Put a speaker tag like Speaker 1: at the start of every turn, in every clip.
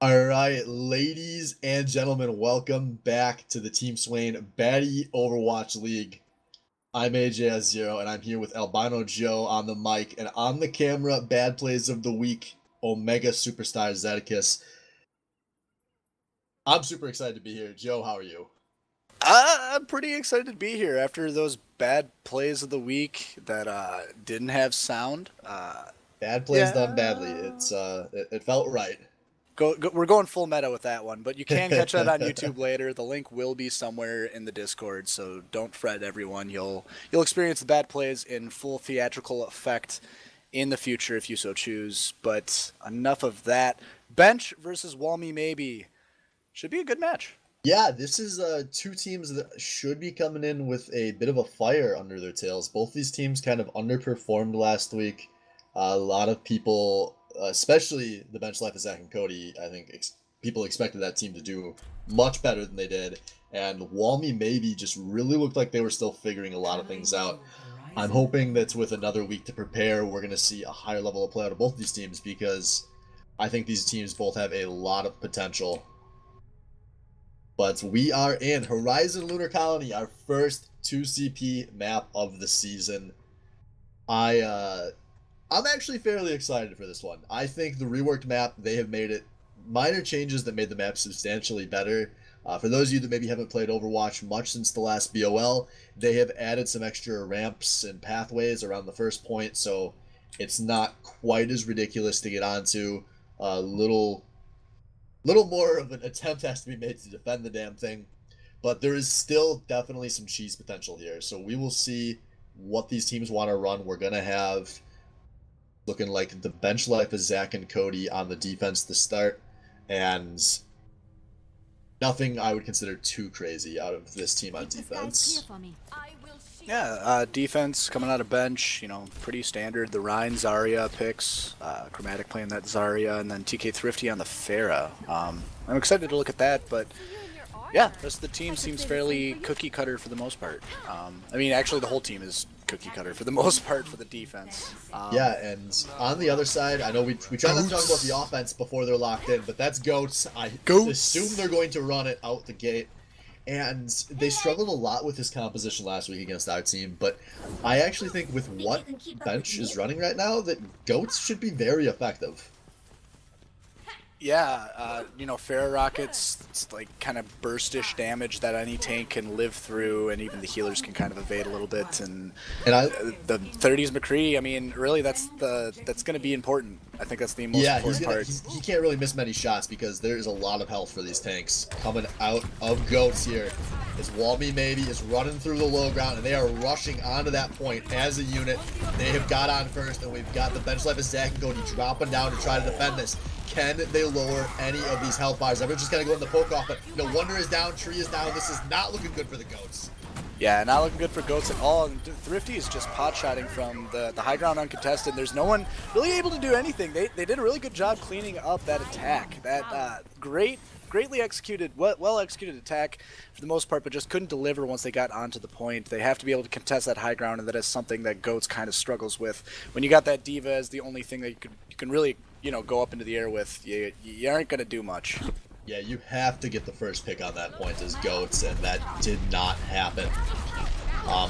Speaker 1: All right, ladies and gentlemen, welcome back to the Team Swain Batty Overwatch League. I'm AJ0, and I'm here with Albino Joe on the mic, and on the camera, Bad Plays of the Week, Omega Superstar Zeticus. I'm super excited to be here. Joe, how are you?
Speaker 2: I'm pretty excited to be here after those bad plays of the week that didn't have sound.
Speaker 1: Bad plays done badly. It felt right.
Speaker 2: We're going full meta with that one, but you can catch that on YouTube later. The link will be somewhere in the Discord, so don't fret, everyone. You'll experience the bad plays in full theatrical effect in the future if you so choose. But enough of that. Bench versus Walmy maybe should be a good match.
Speaker 1: Yeah, this is two teams that should be coming in with a bit of a fire under their tails. Both these teams kind of underperformed last week. A lot of people, especially the bench life of Zach and Cody, I think people expected that team to do much better than they did. And Walmy maybe just really looked like they were still figuring a lot of things out. I'm hoping that with another week to prepare, we're going to see a higher level of play out of both these teams because I think these teams both have a lot of potential. But we are in Horizon Lunar Colony, our first 2CP map of the season. I'm actually fairly excited for this one. I think the reworked map, they have made it minor changes that made the map substantially better. For those of you that maybe haven't played Overwatch much since the last BOL, they have added some extra ramps and pathways around the first point, so it's not quite as ridiculous to get onto. A little more of an attempt has to be made to defend the damn thing, but there is still definitely some cheese potential here. So we will see what these teams want to run. We're going to have looking like the bench life of Zach and Cody on the defense to start, and nothing I would consider too crazy out of this team on defense.
Speaker 2: Yeah, defense coming out of bench, pretty standard. The Rhine Zarya picks, Chromatic playing that Zarya, and then TK Thrifty on the Pharah. I'm excited to look at that, but yeah, the rest of the team seems fairly cookie cutter for the most part. Actually the whole team is cookie cutter for the most part for the defense.
Speaker 1: Yeah, and on the other side, I know we try not to talk about the offense before they're locked in, but that's Goats. I assume they're going to run it out the gate. And they struggled a lot with his composition last week against our team, but I actually think with what bench is running right now, that Goats should be very effective.
Speaker 2: Yeah, Pharah rockets, it's like kind of burstish damage that any tank can live through, and even the healers can kind of evade a little bit. And the 30s McCree, really that's going to be important. I think that's the most important part.
Speaker 1: He can't really miss many shots because there is a lot of health for these tanks. Coming out of Goats here is Walmy maybe is running through the low ground, and they are rushing onto that point as a unit. They have got on first, and we've got the bench life of Zach and Cody dropping down to try to defend this. Can they lower any of these health bars? Everyone's just going to go in the poke off, but no wonder is down, Tree is down. This is not looking good for the Goats.
Speaker 2: Yeah, not looking good for Goats at all. And Thrifty is just pot-shotting from the high ground uncontested. There's no one really able to do anything. They did a really good job cleaning up that attack. That greatly executed, well executed attack for the most part, but just couldn't deliver once they got onto the point. They have to be able to contest that high ground, and that is something that Goats kind of struggles with. When you got that D.Va as the only thing that you can really go up into the air with, you aren't going to do much.
Speaker 1: Yeah, you have to get the first pick on that point as Goats, and that did not happen.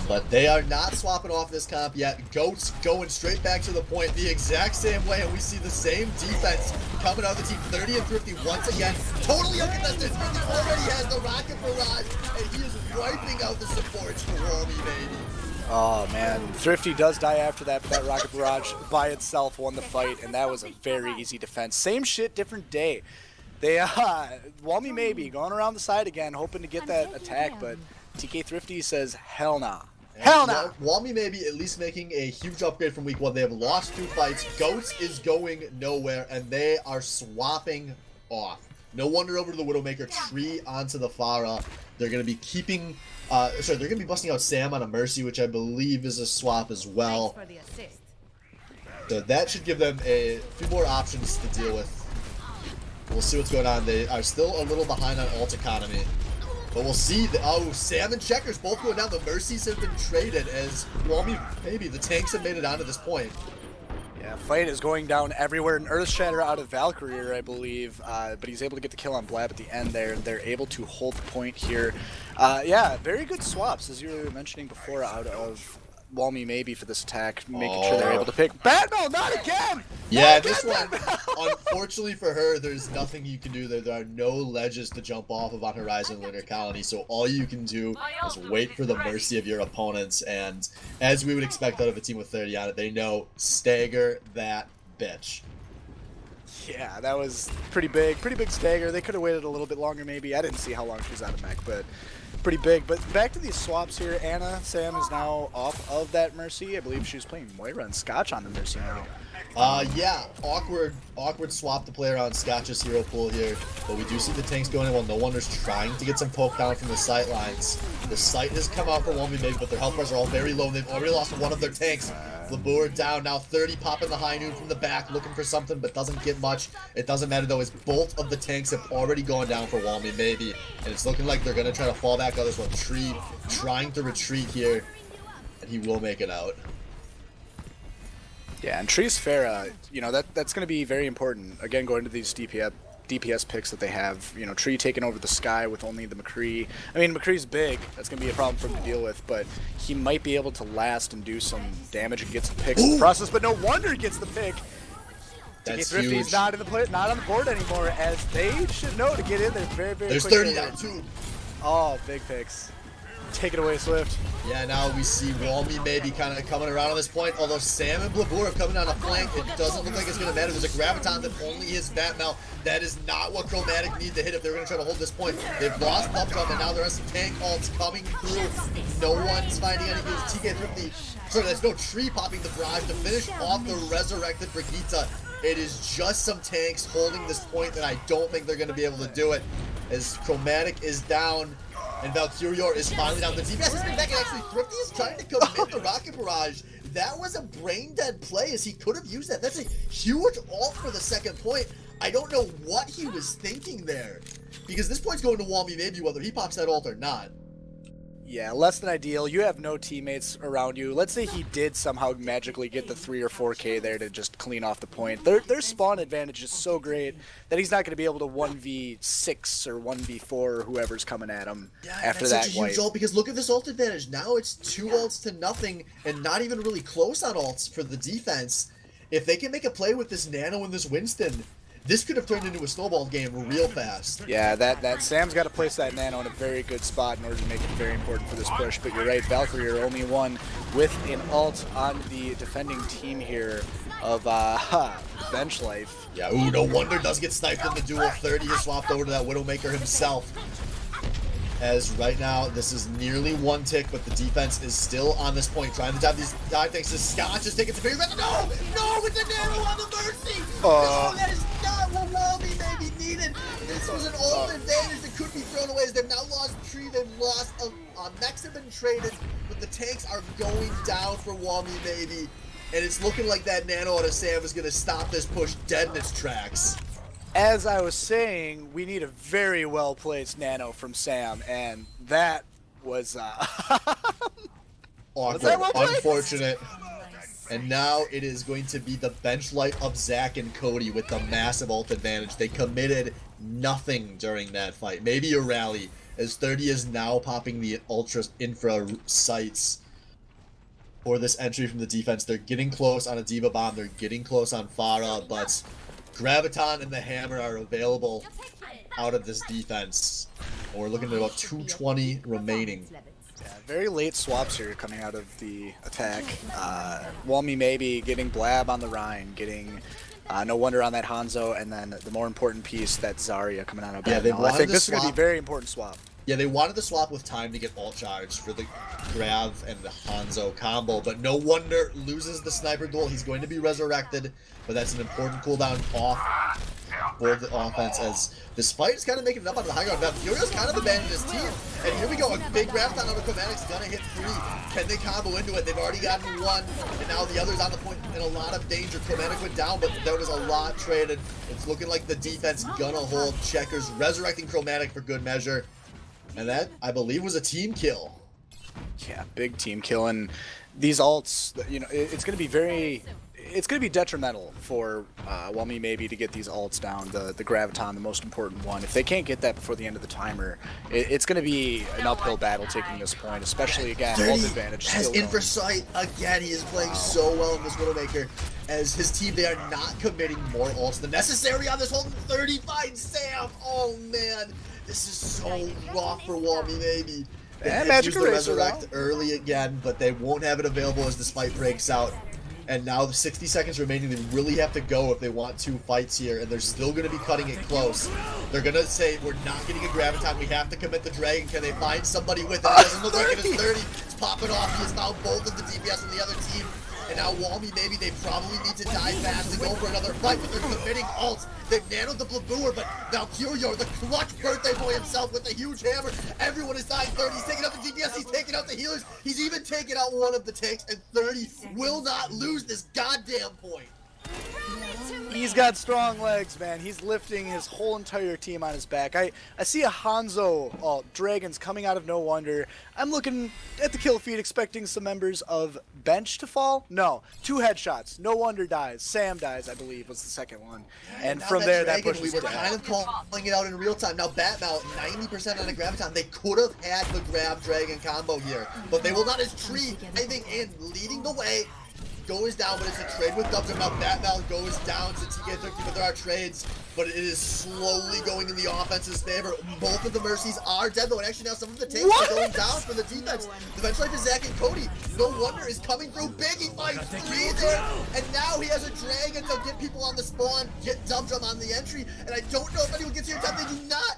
Speaker 1: But they are not swapping off this comp yet. Goats going straight back to the point the exact same way, and we see the same defense coming out of the team. 30 and Thrifty once again. Totally uncontested. Thrifty already has the rocket barrage, and he is wiping out the supports for Walmy, baby.
Speaker 2: Oh man, Thrifty does die after that, but that rocket barrage by itself won the fight, and that was a very easy defense. Same shit, different day. They Walmy maybe going around the side again, hoping to get that attack, but TK Thrifty says hell nah. Hell nah!
Speaker 1: Walmy maybe at least making a huge upgrade from week 1. They have lost 2 fights. Goats is going nowhere, and they are swapping off. No wonder over to the Widowmaker, Tree onto the Pharah. They're going to be keeping... they're going to be busting out Sam on a Mercy, which I believe is a swap as well. So that should give them a few more options to deal with. We'll see what's going on. They are still a little behind on ult economy. But we'll see. Sam and Checkers both going down. The Mercies have been traded as Walmy, maybe the tanks have made it onto this point.
Speaker 2: Yeah, fight is going down everywhere. An Earth Shatter out of Valkyrie, I believe, but he's able to get the kill on Blab at the end there, and they're able to hold the point here. Yeah, very good swaps, as you were mentioning before, out of Walmy maybe for this attack, making sure they're able to pick. Badmel, not again!
Speaker 1: Yeah,
Speaker 2: not
Speaker 1: this
Speaker 2: again,
Speaker 1: one, unfortunately for her, there's nothing you can do there. There are no ledges to jump off of on Horizon Lunar Colony, so all you can do is wait for the mercy of your opponents, and as we would expect out of a team with 30 on it, they know stagger that bitch.
Speaker 2: Yeah, that was pretty big stagger. They could have waited a little bit longer maybe. I didn't see how long she was out of mech, but pretty big. But back to these swaps here. Anna, Sam is now off of that Mercy. I believe she was playing Moira and Scotch on the Mercy now.
Speaker 1: Yeah, awkward swap to play around Scotch's hero pool here, but we do see the tanks going in while No Wonder's trying to get some poke down from the sight lines. The sight has come out for 1v, but their health bars are all very low, and they've already lost one of their tanks. Labur down, now 30 popping the high noon from the back, looking for something, but doesn't get much. It doesn't matter though, as both of the tanks have already gone down for Walmy maybe, and it's looking like they're going to try to fall back on this one. Tree trying to retreat here, and he will make it out.
Speaker 2: Yeah, and Tree's Pharah, you know, that's going to be very important. Again, going to these DPS picks that they have. You know, Tree taking over the sky with only the McCree. I mean, McCree's big. That's going to be a problem for him to deal with, but he might be able to last and do some damage and get some picks in the process, but No Wonder he gets the pick.
Speaker 1: That's
Speaker 2: Thrifty's
Speaker 1: huge.
Speaker 2: not on the board anymore, as they should know to get in there very, very
Speaker 1: There's
Speaker 2: quickly.
Speaker 1: 30 down too.
Speaker 2: Oh, big picks. Take it away, Swift.
Speaker 1: Yeah, now we see Walmy maybe kind of coming around on this point, although Sam and Blabur are coming down a flank. It doesn't look like it's going to matter. There's a Graviton that only hits Batmel. That is not what Chromatic need to hit if they're going to try to hold this point. They've lost Pump Drum, and now there are some tank ults coming through. No one's finding any good TK Thrifty. Sorry, there's no Tree popping the barrage to finish off the resurrected Brigitte. It is just some tanks holding this point, and I don't think they're going to be able to do it, as Chromatic is down. And Valkyrior is finally down. The DPS has been back, and actually Thrifty is trying to commit the Rocket Barrage. That was a brain-dead play, as he could have used that. That's a huge ult for the second point. I don't know what he was thinking there, because this point's going to Walmy maybe whether he pops that ult or not.
Speaker 2: Yeah, less than ideal. You have no teammates around you. Let's say he did somehow magically get the 3 or 4K there to just clean off the point. Their spawn advantage is so great that he's not going to be able to 1v6 or 1v4 or whoever's coming at him after that
Speaker 1: such a huge ult, because look at this ult advantage. Now it's 2 ults to nothing, and not even really close on ults for the defense. If they can make a play with this Nano and this Winston, this could have turned into a snowball game real fast.
Speaker 2: Yeah, that Sam's got to place that Nano in a very good spot in order to make it very important for this push. But you're right, Valkyrie are only one with an ult on the defending team here of bench life.
Speaker 1: Yeah, ooh, No Wonder does get sniped in the duel. 30 has swapped over to that Widowmaker himself. As right now, this is nearly 1 tick, but the defense is still on this point, trying to dive these dive tanks. Scotch is taking some big rest. No! No, with the Nano on the Mercy! No, that is not what Walmy maybe needed. This was an ult advantage that could be thrown away, as they've now lost Tree, they've lost mechs have been traded, but the tanks are going down for Walmy maybe, and it's looking like that Nano out of Sam is going to stop this push dead in its tracks.
Speaker 2: As I was saying, we need a very well-placed Nano from Sam, and that was
Speaker 1: awkward, unfortunate. And now it is going to be the bench life of Zach and Cody with the massive ult advantage. They committed nothing during that fight. Maybe a rally, as 30 is now popping the ultra infra sights for this entry from the defense. They're getting close on a Diva Bomb. They're getting close on Pharah, but Graviton and the Hammer are available out of this defense. And we're looking at about 220 remaining.
Speaker 2: Yeah, very late swaps here coming out of the attack. Walmy maybe getting Blab on the Rhine, getting No Wonder on that Hanzo, and then the more important piece, that Zarya coming out of
Speaker 1: Yeah,
Speaker 2: I think this is going to be a very important swap.
Speaker 1: Yeah, they wanted to swap with time to get ult charge for the Grav and the Hanzo combo, but No Wonder loses the sniper duel. He's going to be resurrected, but that's an important cooldown off for the offense, as this fight is kind of making it up on the high ground. Now, Furio's kind of abandoned his team, and here we go. A big Graviton out of Chromatic's gonna hit 3. Can they combo into it? They've already gotten 1, and now the other's on the point in a lot of danger. Chromatic went down, but there was a lot traded. It's looking like the defense gonna hold. Checkers resurrecting Chromatic for good measure. And that, I believe, was a team kill.
Speaker 2: Yeah, big team kill. And these ults, you know, it's going to be very it's going to be detrimental for Whelmy maybe to get these ults down, the Graviton, the most important one. If they can't get that before the end of the timer, it's going to be an uphill battle taking this point, especially again, ult advantage
Speaker 1: has
Speaker 2: still
Speaker 1: in for sight again. He is playing so well in this Widowmaker. As his team, they are not committing more ults than necessary on this whole 30 finds Sam. Oh man, this is so rough for Whelmy maybe.
Speaker 2: And
Speaker 1: They use
Speaker 2: Magic
Speaker 1: the
Speaker 2: Eraser
Speaker 1: Resurrect early again, but they won't have it available as this fight breaks out. And now the 60 seconds remaining, they really have to go if they want 2 fights here, and they're still going to be cutting it close. They're going to say, we're not getting a Graviton, we have to commit the Dragon. Can they find somebody with it? It doesn't look like it is 30. It's popping off. He has found both of the DPS on the other team. And now Whelmy, maybe they probably need to die fast and go for another fight, but they're committing ults. They've nanoed the Blaboor, but now Curio, the clutch birthday boy himself with the huge hammer. Everyone is dying 30. He's taking out the DPS, he's taking out the healers. He's even taking out one of the tanks, and 30 will not lose this goddamn point.
Speaker 2: He's got strong legs, man. He's lifting his whole entire team on his back. I see a Hanzo Dragons coming out of No Wonder. I'm looking at the kill feed expecting some members of Bench to fall. No, 2 headshots. No Wonder dies. Sam dies, I believe, was the second one. And
Speaker 1: now
Speaker 2: from there,
Speaker 1: Dragon,
Speaker 2: that pushes
Speaker 1: we were
Speaker 2: down.
Speaker 1: kind of calling it out in real time. Now Batmount, 90% on a Graviton. They could have had the Grab Dragon combo here, but they will not. As Tree, I think, in leading the way, goes down, but it's a trade with Dubs. Now Batmal goes down since he gets 50, but there are trades, but it is slowly going in the offense's favor. Both of the Mercies are dead, though, and actually now some of the tanks are going down for the defense. Defense life is Zach and Cody. No Wonder is coming through big. He finds 3 there, and now he has a Dragon to get people on the spawn, get Dubs on the entry, and I don't know if anyone gets here in time. They do not.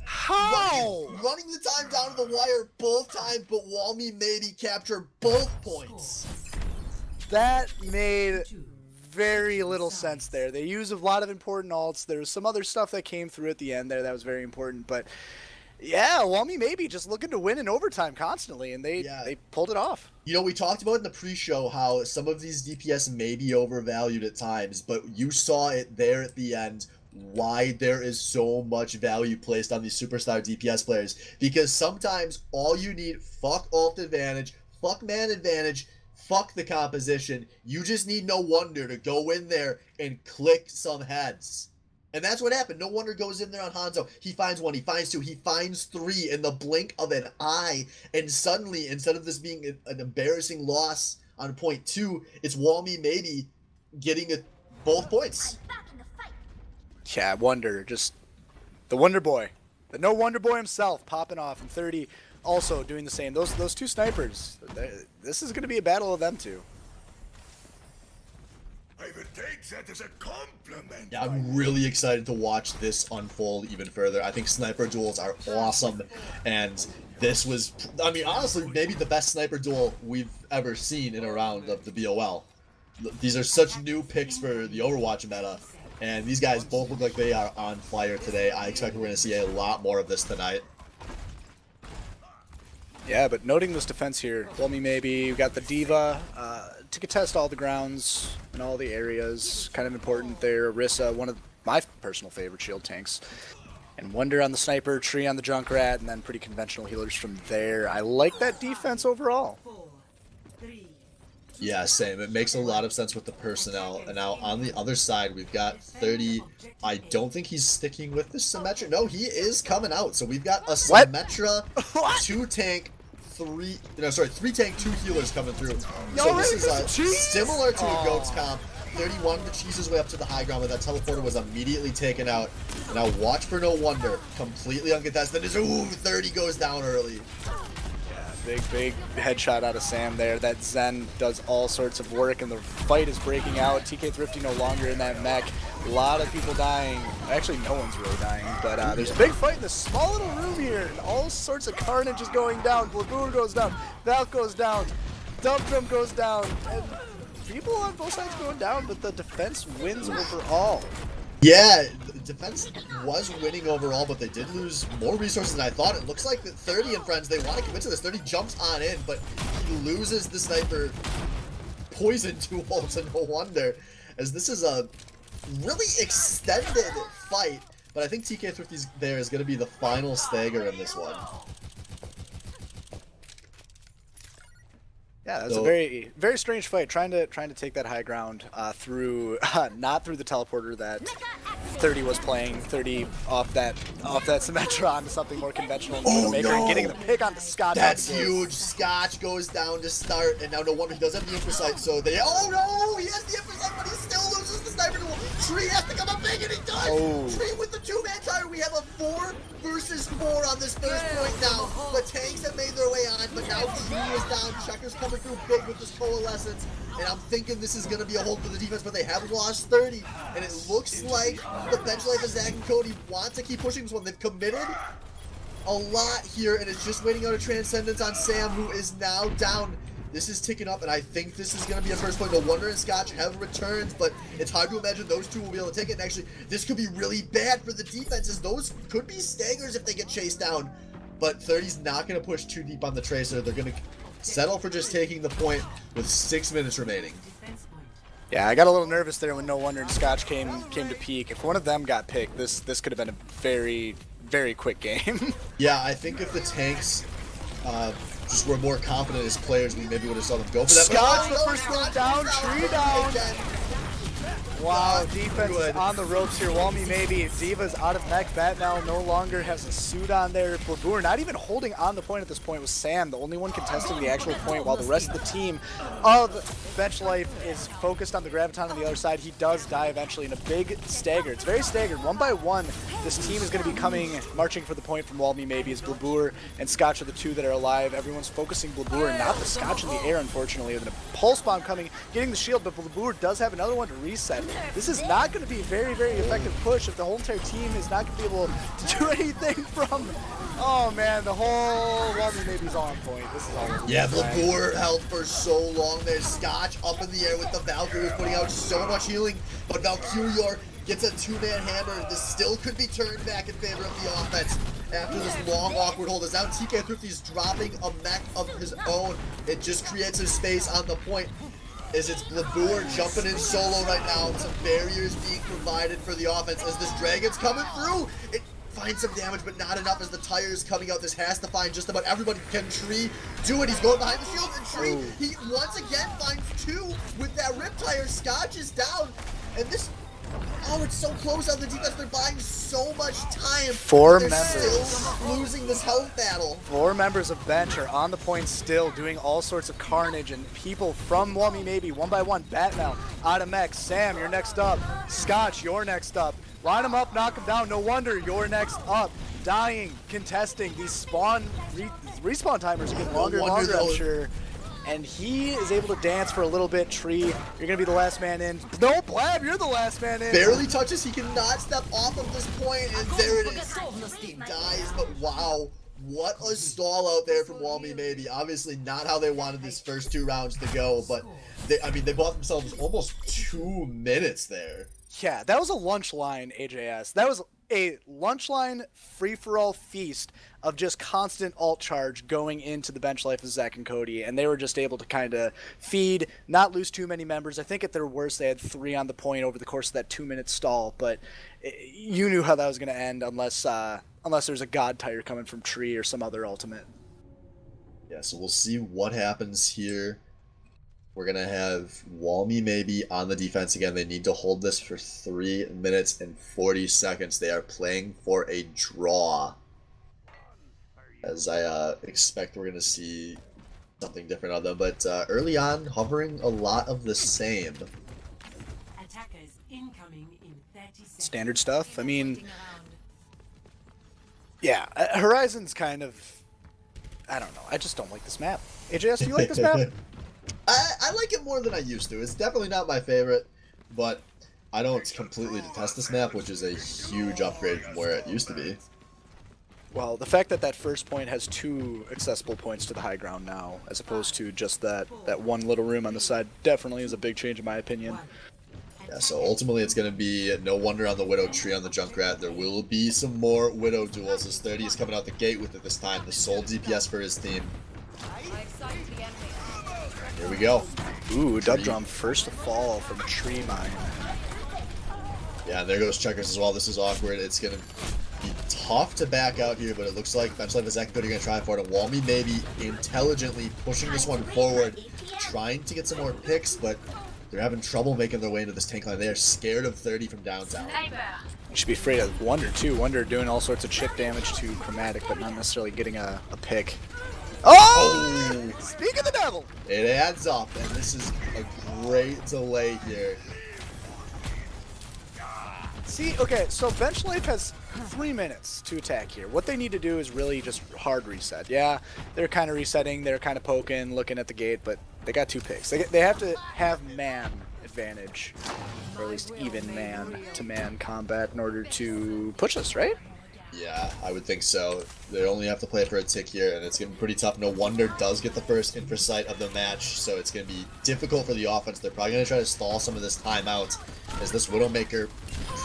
Speaker 2: How?
Speaker 1: Running the time down to the wire both times, but Whelmy maybe capture both points.
Speaker 2: That made very little sense there. They used a lot of important ults. There was some other stuff that came through at the end there that was very important. But yeah, Whelmy maybe just looking to win in overtime constantly, and they pulled it off.
Speaker 1: You know, we talked about in the pre-show how some of these DPS may be overvalued at times, but you saw it there at the end why there is so much value placed on these superstar DPS players. Because sometimes all you need, fuck ult advantage, fuck man advantage, fuck the composition. You just need No Wonder to go in there and click some heads. And that's what happened. No Wonder goes in there on Hanzo. He finds 1, he finds 2, he finds 3 in the blink of an eye. And suddenly, instead of this being an embarrassing loss on point 2, it's Whelmy maybe getting both points.
Speaker 2: Yeah, Wonder, just the Wonder Boy. The No Wonder Boy himself popping off, and 30 also doing the same. Those 2 snipers, this is going to be a battle of them 2.
Speaker 3: I will take that as a compliment.
Speaker 1: Yeah, I'm really excited to watch this unfold even further. I think sniper duels are awesome, and this was, I mean, honestly, maybe the best sniper duel we've ever seen in a round of the BOL. These are such new picks for the Overwatch meta, and these guys both look like they are on fire today. I expect we're going to see a lot more of this tonight.
Speaker 2: Yeah, but noting this defense here, Whelmy maybe, we've got the Diva to contest all the grounds and all the areas. Kind of important there. Orisa, one of my personal favorite shield tanks. And Wonder on the Sniper, Tree on the Junkrat, and then pretty conventional healers from there. I like that defense overall.
Speaker 1: Yeah, same. It makes a lot of sense with the personnel. And now on the other side, we've got 30. I don't think he's sticking with the Symmetra. No, he is coming out. So we've got a Symmetra, 2 tank, 3 tank, 2 healers coming through. So this is similar to a Goats comp. 31 to cheese his way up to the high ground, but that teleporter was immediately taken out. Now watch for No Wonder. Completely uncontested. Ooh, 30 goes down early.
Speaker 2: Big headshot out of Sam there. That Zen does all sorts of work, and the fight is breaking out. TK Thrifty no longer in that mech. A lot of people dying. Actually, no one's really dying, but there's a big fight in this small little room here, and all sorts of carnage is going down. Blaboor goes down, Valk goes down, Dum goes down, and people on both sides going down, but the defense wins overall.
Speaker 1: Yeah, the defense was winning overall, but they did lose more resources than I thought. It looks like that 30 and friends, they want to commit to this. 30 jumps on in, but he loses the sniper poison 2 ults, and No Wonder, as this is a really extended fight. But I think TK Thrifty's there is going to be the final stagger in this one.
Speaker 2: Yeah, that was a very, very strange fight. Trying to take that high ground through not through the teleporter that 30 was playing. 30 off that Symmetra onto something more conventional.
Speaker 1: Oh,
Speaker 2: Maker
Speaker 1: no.
Speaker 2: and getting the pick onto Scotch.
Speaker 1: That's huge. Scotch goes down to start, and now no wonder he does have the info sight. So they, oh no, he has the info sight, but he still loses the sniper duel. Tree has to come up big, and he does.
Speaker 2: Oh.
Speaker 1: Tree with the 2-man tire. We have a 4 versus 4 on this first point now. The tanks have made their way on, but now Tree is down. Checkers coming through big with this coalescence, and I'm thinking this is going to be a hold for the defense, but they have lost 30, and it looks like the bench life of Zach and Cody want to keep pushing this one. They've committed a lot here, and it's just waiting out a Transcendence on Sam, who is now down. This is ticking up, and I think this is going to be a first point. No Wonder and Scotch have returns, but it's hard to imagine those two will be able to take it. And actually, this could be really bad for the defenses. Those could be staggers if they get chased down, but 30's not going to push too deep on the Tracer. They're going to settle for just taking the point with 6 minutes remaining.
Speaker 2: Yeah, I got a little nervous there when No Wonder and Scotch came to peak. If one of them got picked, this could have been a very, very quick game.
Speaker 1: Yeah, I think if the tanks just were more confident as players, we maybe would have saw them go for that.
Speaker 2: Scotch, the first one down, Tree down. Wow, defense is on the ropes here. Walmy maybe. Diva's out of mech. Batnell no longer has a suit on there. Blabour not even holding on the point at this point was Sam, the only one contesting the actual point, while the rest of the team of Bench Life is focused on the Graviton on the other side. He does die eventually in a big stagger. It's very staggered. One by one, this team is going to be marching for the point from Walmy maybe, as Blabour and Scotch are the two that are alive. Everyone's focusing Blabour and not the Scotch in the air, unfortunately. With a pulse bomb coming, getting the shield, but Blabour does have another one to reset. This is not going to be a very, very effective push if the whole entire team is not going to be able to do anything from... Oh man, the whole Walmy maybe's all on point. This is all.
Speaker 1: Yeah, Blabour held for so long there. Scotch up in the air with the Valkyrie, putting out so much healing, but Valkyrior gets a 2-man hammer. This still could be turned back in favor of the offense after this long, awkward hold. As now TK Thrifty's dropping a mech of his own. It just creates a space on the point. As it's Blabour jumping in solo right now. Some barriers being provided for the offense. As this Dragon's coming through, it finds some damage, but not enough as the tire's coming out. This has to find just about everybody. Can Tree do it? He's going behind the shield, and Tree, he once again finds 2 with that Rip Tire. Scotch is down, and this... Oh, it's so close on the defense. They're buying so much time.
Speaker 2: 4
Speaker 1: They're
Speaker 2: members.
Speaker 1: still losing this health battle.
Speaker 2: 4 members of Bench are on the point still, doing all sorts of carnage, and people from Walmy maybe, one by one. Batnell, out of mech. Sam, you're next up. Scotch, you're next up. Line them up, knock them down. No Wonder, you're next up. Dying, contesting. These respawn timers are getting longer and longer, I'm sure. And he is able to dance for a little bit. Tree, you're going to be the last man in. No, Blab, you're the last man in.
Speaker 1: Barely touches. He cannot step off of this point, and there it is. He dies, but wow. What a stall out there from Walmy maybe. Obviously not how they wanted these first 2 rounds to go, but they bought themselves almost 2 minutes there.
Speaker 2: Yeah, that was a lunch line, AJS. That was a lunch line free-for-all feast of just constant alt charge going into the bench life of Zach and Cody, and they were just able to kind of feed, not lose too many members. I think at their worst they had 3 on the point over the course of that 2-minute stall, but you knew how that was going to end unless there's a god tire coming from Tree or some other ultimate.
Speaker 1: Yeah, so we'll see what happens here. We're going to have Walmy maybe on the defense again. They need to hold this for 3 minutes and 40 seconds. They are playing for a draw. As I expect we're going to see something different on them. But early on, hovering a lot of the same.
Speaker 4: Attackers incoming in 30 seconds.
Speaker 2: Standard stuff. I mean, yeah, Horizon's kind of, I don't know. I just don't like this map. AJS, do you like this map?
Speaker 1: I like it more than I used to. It's definitely not my favorite, but I don't completely detest this map, which is a huge upgrade from where it used to be.
Speaker 2: Well, the fact that first point has 2 accessible points to the high ground now, as opposed to just that one little room on the side, definitely is a big change in my opinion.
Speaker 1: Yeah, so ultimately it's going to be No Wonder on the Widow, Tree on the Junkrat. There will be some more Widow duels as 30 is coming out the gate with it this time. The sole DPS for his team. Here we go.
Speaker 2: Ooh, Dub Drum first to fall from Tree Mine.
Speaker 1: Yeah, and there goes Checkers as well. This is awkward. It's going to Be tough to back out here, but it looks like Bench Life and Zach and Cody are going to try for it. And Walmy maybe intelligently pushing this one forward, trying to get some more picks, but they're having trouble making their way into this tank line. They are scared of 30 from downtown.
Speaker 2: You should be afraid of Wonder too. Wonder doing all sorts of chip damage to Chromatic, but not necessarily getting a pick. Oh! Speak of the devil!
Speaker 1: It adds up, and this is a great delay here.
Speaker 2: See, okay, so Bench Life has 3 minutes to attack here. What they need to do is really just hard reset. Yeah, they're kind of resetting, they're kind of poking, looking at the gate, but they got 2 picks. They have to have man advantage, or at least even man-to-man combat in order to push us, right?
Speaker 1: Yeah, I would think so. They only have to play for a tick here, and it's going to be pretty tough. No Wonder does get the first infra sight of the match, so it's going to be difficult for the offense. They're probably going to try to stall some of this time out, as this Widowmaker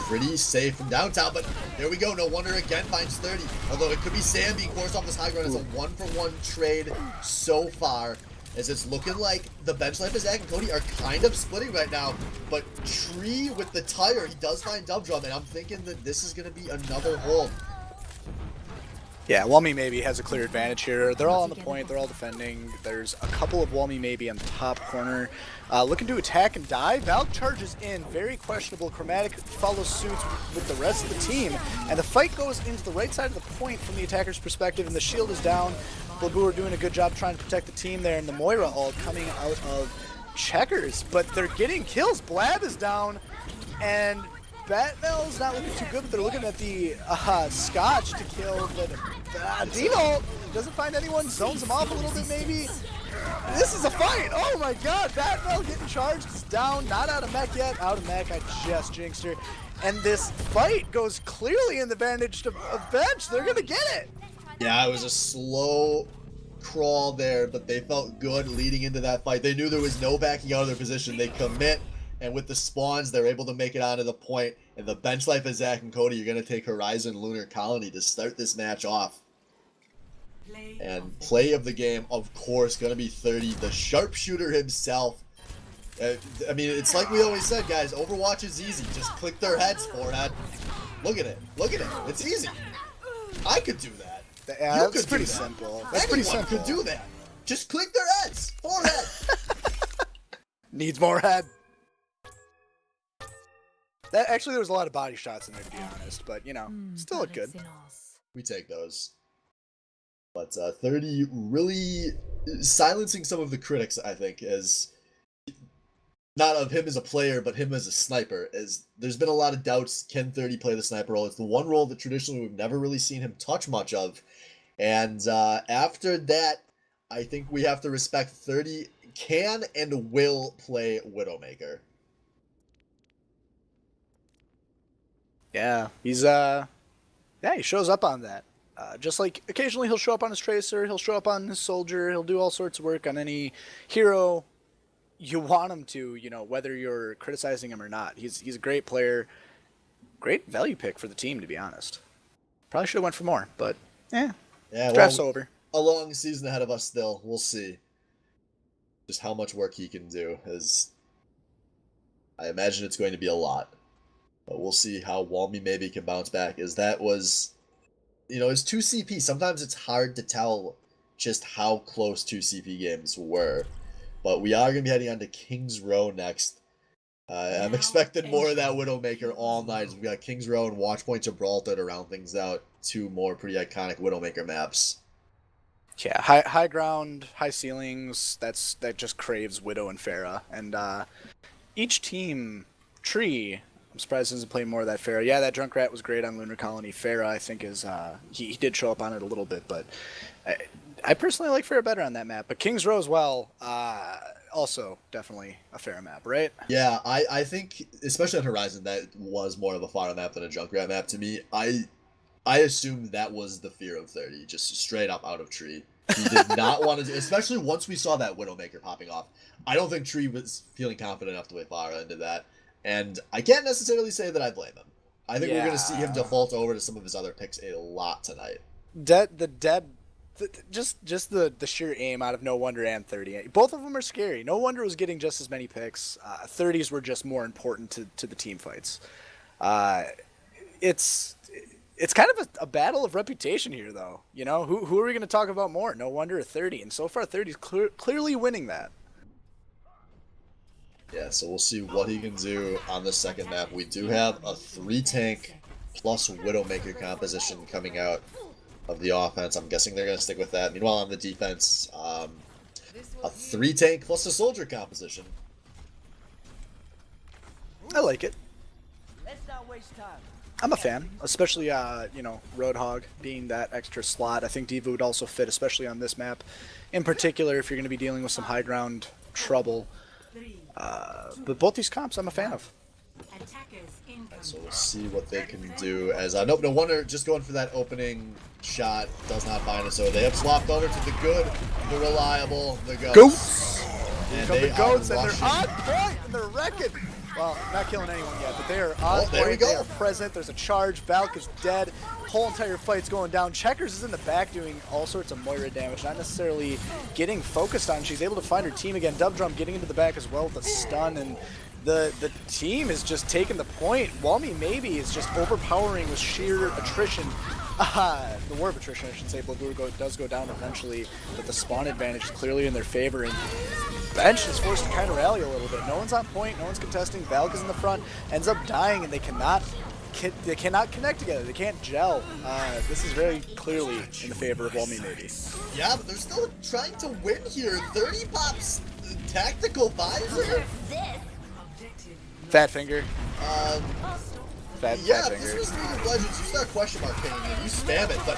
Speaker 1: pretty safe from downtown, but there we go. No Wonder again finds 30, although it could be Sam being forced off this high ground. It's a 1-for-1 trade so far, as it's looking like the Bench Life of Zach and Cody are kind of splitting right now, but Tree with the tire, he does find Dub Drum, and I'm thinking that this is going to be another hold.
Speaker 2: Yeah, Walmy maybe has a clear advantage here. They're all on the point, they're all defending. There's a couple of Walmy maybe on the top corner. Looking to attack and die. Valk charges in, very questionable. Chromatic follows suit with the rest of the team. And the fight goes into the right side of the point from the attacker's perspective, and the shield is down. Blabu are doing a good job trying to protect the team there, and the Moira ult coming out of Checkers. But they're getting kills. Blab is down, and Batmel's not looking too good, but they're looking at the Scotch to kill, but Dino doesn't find anyone, zones him off a little bit maybe. This is a fight! Oh my god, Batmel getting charged, is down, not out of mech yet. Out of mech, I just jinxed her. And this fight goes clearly in the advantage of Bench. They're gonna get it!
Speaker 1: Yeah, it was a slow crawl there, but they felt good leading into that fight. They knew there was no backing out of their position. They commit, and with the spawns, they're able to make it onto the point. And the Bench Life of Zach and Cody are going to take Horizon Lunar Colony to start this match off. And play of the game, of course, going to be 30. The sharpshooter himself. I mean, it's like we always said, guys, Overwatch is easy. Just click their heads, forehead. Look at it. Look at it. It's easy. I could do that.
Speaker 2: Yeah, that's pretty simple. That's pretty simple.
Speaker 1: Could do that. Just click their heads. Forehead.
Speaker 2: Needs more head. That, actually, there was a lot of body shots in there, to be honest, but, you know, still look good.
Speaker 1: We take those. But 30 really silencing some of the critics, I think, as not of him as a player, but him as a sniper. As there's been a lot of doubts, can 30 play the sniper role? It's the one role that traditionally we've never really seen him touch much of. And after that, I think we have to respect 30 can and will play Widowmaker.
Speaker 2: Yeah, he's he shows up on that. Just like occasionally he'll show up on his Tracer, he'll show up on his Soldier, he'll do all sorts of work on any hero you want him to, you know, whether you're criticizing him or not. He's a great player, great value pick for the team, to be honest. Probably should have went for more, but draft's over.
Speaker 1: A long season ahead of us still. We'll see just how much work he can do, as I imagine it's going to be a lot. But we'll see how Walmy maybe can bounce back, as that was, you know, it's 2 CP. Sometimes it's hard to tell just how close 2 CP games were. But we are going to be heading on to King's Row next. I'm expecting more of that Widowmaker all night. We've got King's Row and Watchpoint Gibraltar to round things out. 2 more pretty iconic Widowmaker maps.
Speaker 2: Yeah, high ground, high ceilings. That just craves Widow and Pharah. And each team tree, I'm surprised he doesn't play more of that Pharah. Yeah, that Junkrat was great on Lunar Colony. Pharah, I think, is he did show up on it a little bit, but I personally like Pharah better on that map. But King's Row as well, also definitely a Pharah map, right?
Speaker 1: Yeah, I think, especially on Horizon, that was more of a Pharah map than a Junkrat map to me. I assumed that was the fear of 30, just straight up out of Tree. He did not want to, especially once we saw that Widowmaker popping off. I don't think Tree was feeling confident enough to play Pharah into that. And I can't necessarily say that I blame him. I think we're going to see him default over to some of his other picks a lot tonight.
Speaker 2: Just the sheer aim out of No Wonder and 30. Both of them are scary. No Wonder was getting just as many picks. 30s were just more important to the team fights. It's kind of a battle of reputation here, though. You know, who are we going to talk about more? No wonder a 30, and so far 30's clearly winning that.
Speaker 1: Yeah, so we'll see what he can do on the second map. We do have a 3-tank plus Widowmaker composition coming out of the offense. I'm guessing they're going to stick with that. Meanwhile, on the defense, a 3-tank plus a soldier composition.
Speaker 2: I like it.
Speaker 5: Let's not waste time.
Speaker 2: I'm a fan, especially, you know, Roadhog being that extra slot. I think Diva would also fit, especially on this map. In particular, if you're going to be dealing with some high ground trouble. But both these comps I'm a fan of.
Speaker 1: So we'll see what they can do. As no wonder, just going for that opening shot does not find us. So they have swapped over to the good, the reliable, the Goats. And
Speaker 2: Come
Speaker 1: they
Speaker 2: the Goats,
Speaker 1: are
Speaker 2: and
Speaker 1: rushing.
Speaker 2: they're on point, and they're wrecking. Well, not killing anyone yet, but they are on
Speaker 1: there we
Speaker 2: point.
Speaker 1: go.
Speaker 2: They are present. There's a charge. Valk is dead. Whole entire fight's going down. Checkers is in the back doing all sorts of Moira damage, not necessarily getting focused on. She's able to find her team again. Dubdrum getting into the back as well with a stun, and the team is just taking the point. Walmy maybe is just overpowering with sheer attrition. The war of attrition, I should say. Blue does go down eventually, but the spawn advantage is clearly in their favor, and Bench is forced to kind of rally a little bit. No one's on point, no one's contesting. Valk is in the front, ends up dying, and they cannot connect together. They can't gel. This is very clearly in the favor of Walmy maybe.
Speaker 1: Yeah, but they're still trying to win here. 30 pops tactical visor.
Speaker 2: Fat finger.
Speaker 1: Yeah,
Speaker 2: Fat
Speaker 1: if
Speaker 2: finger.
Speaker 1: this was League of Legends, you start question mark pinging and you spam it, but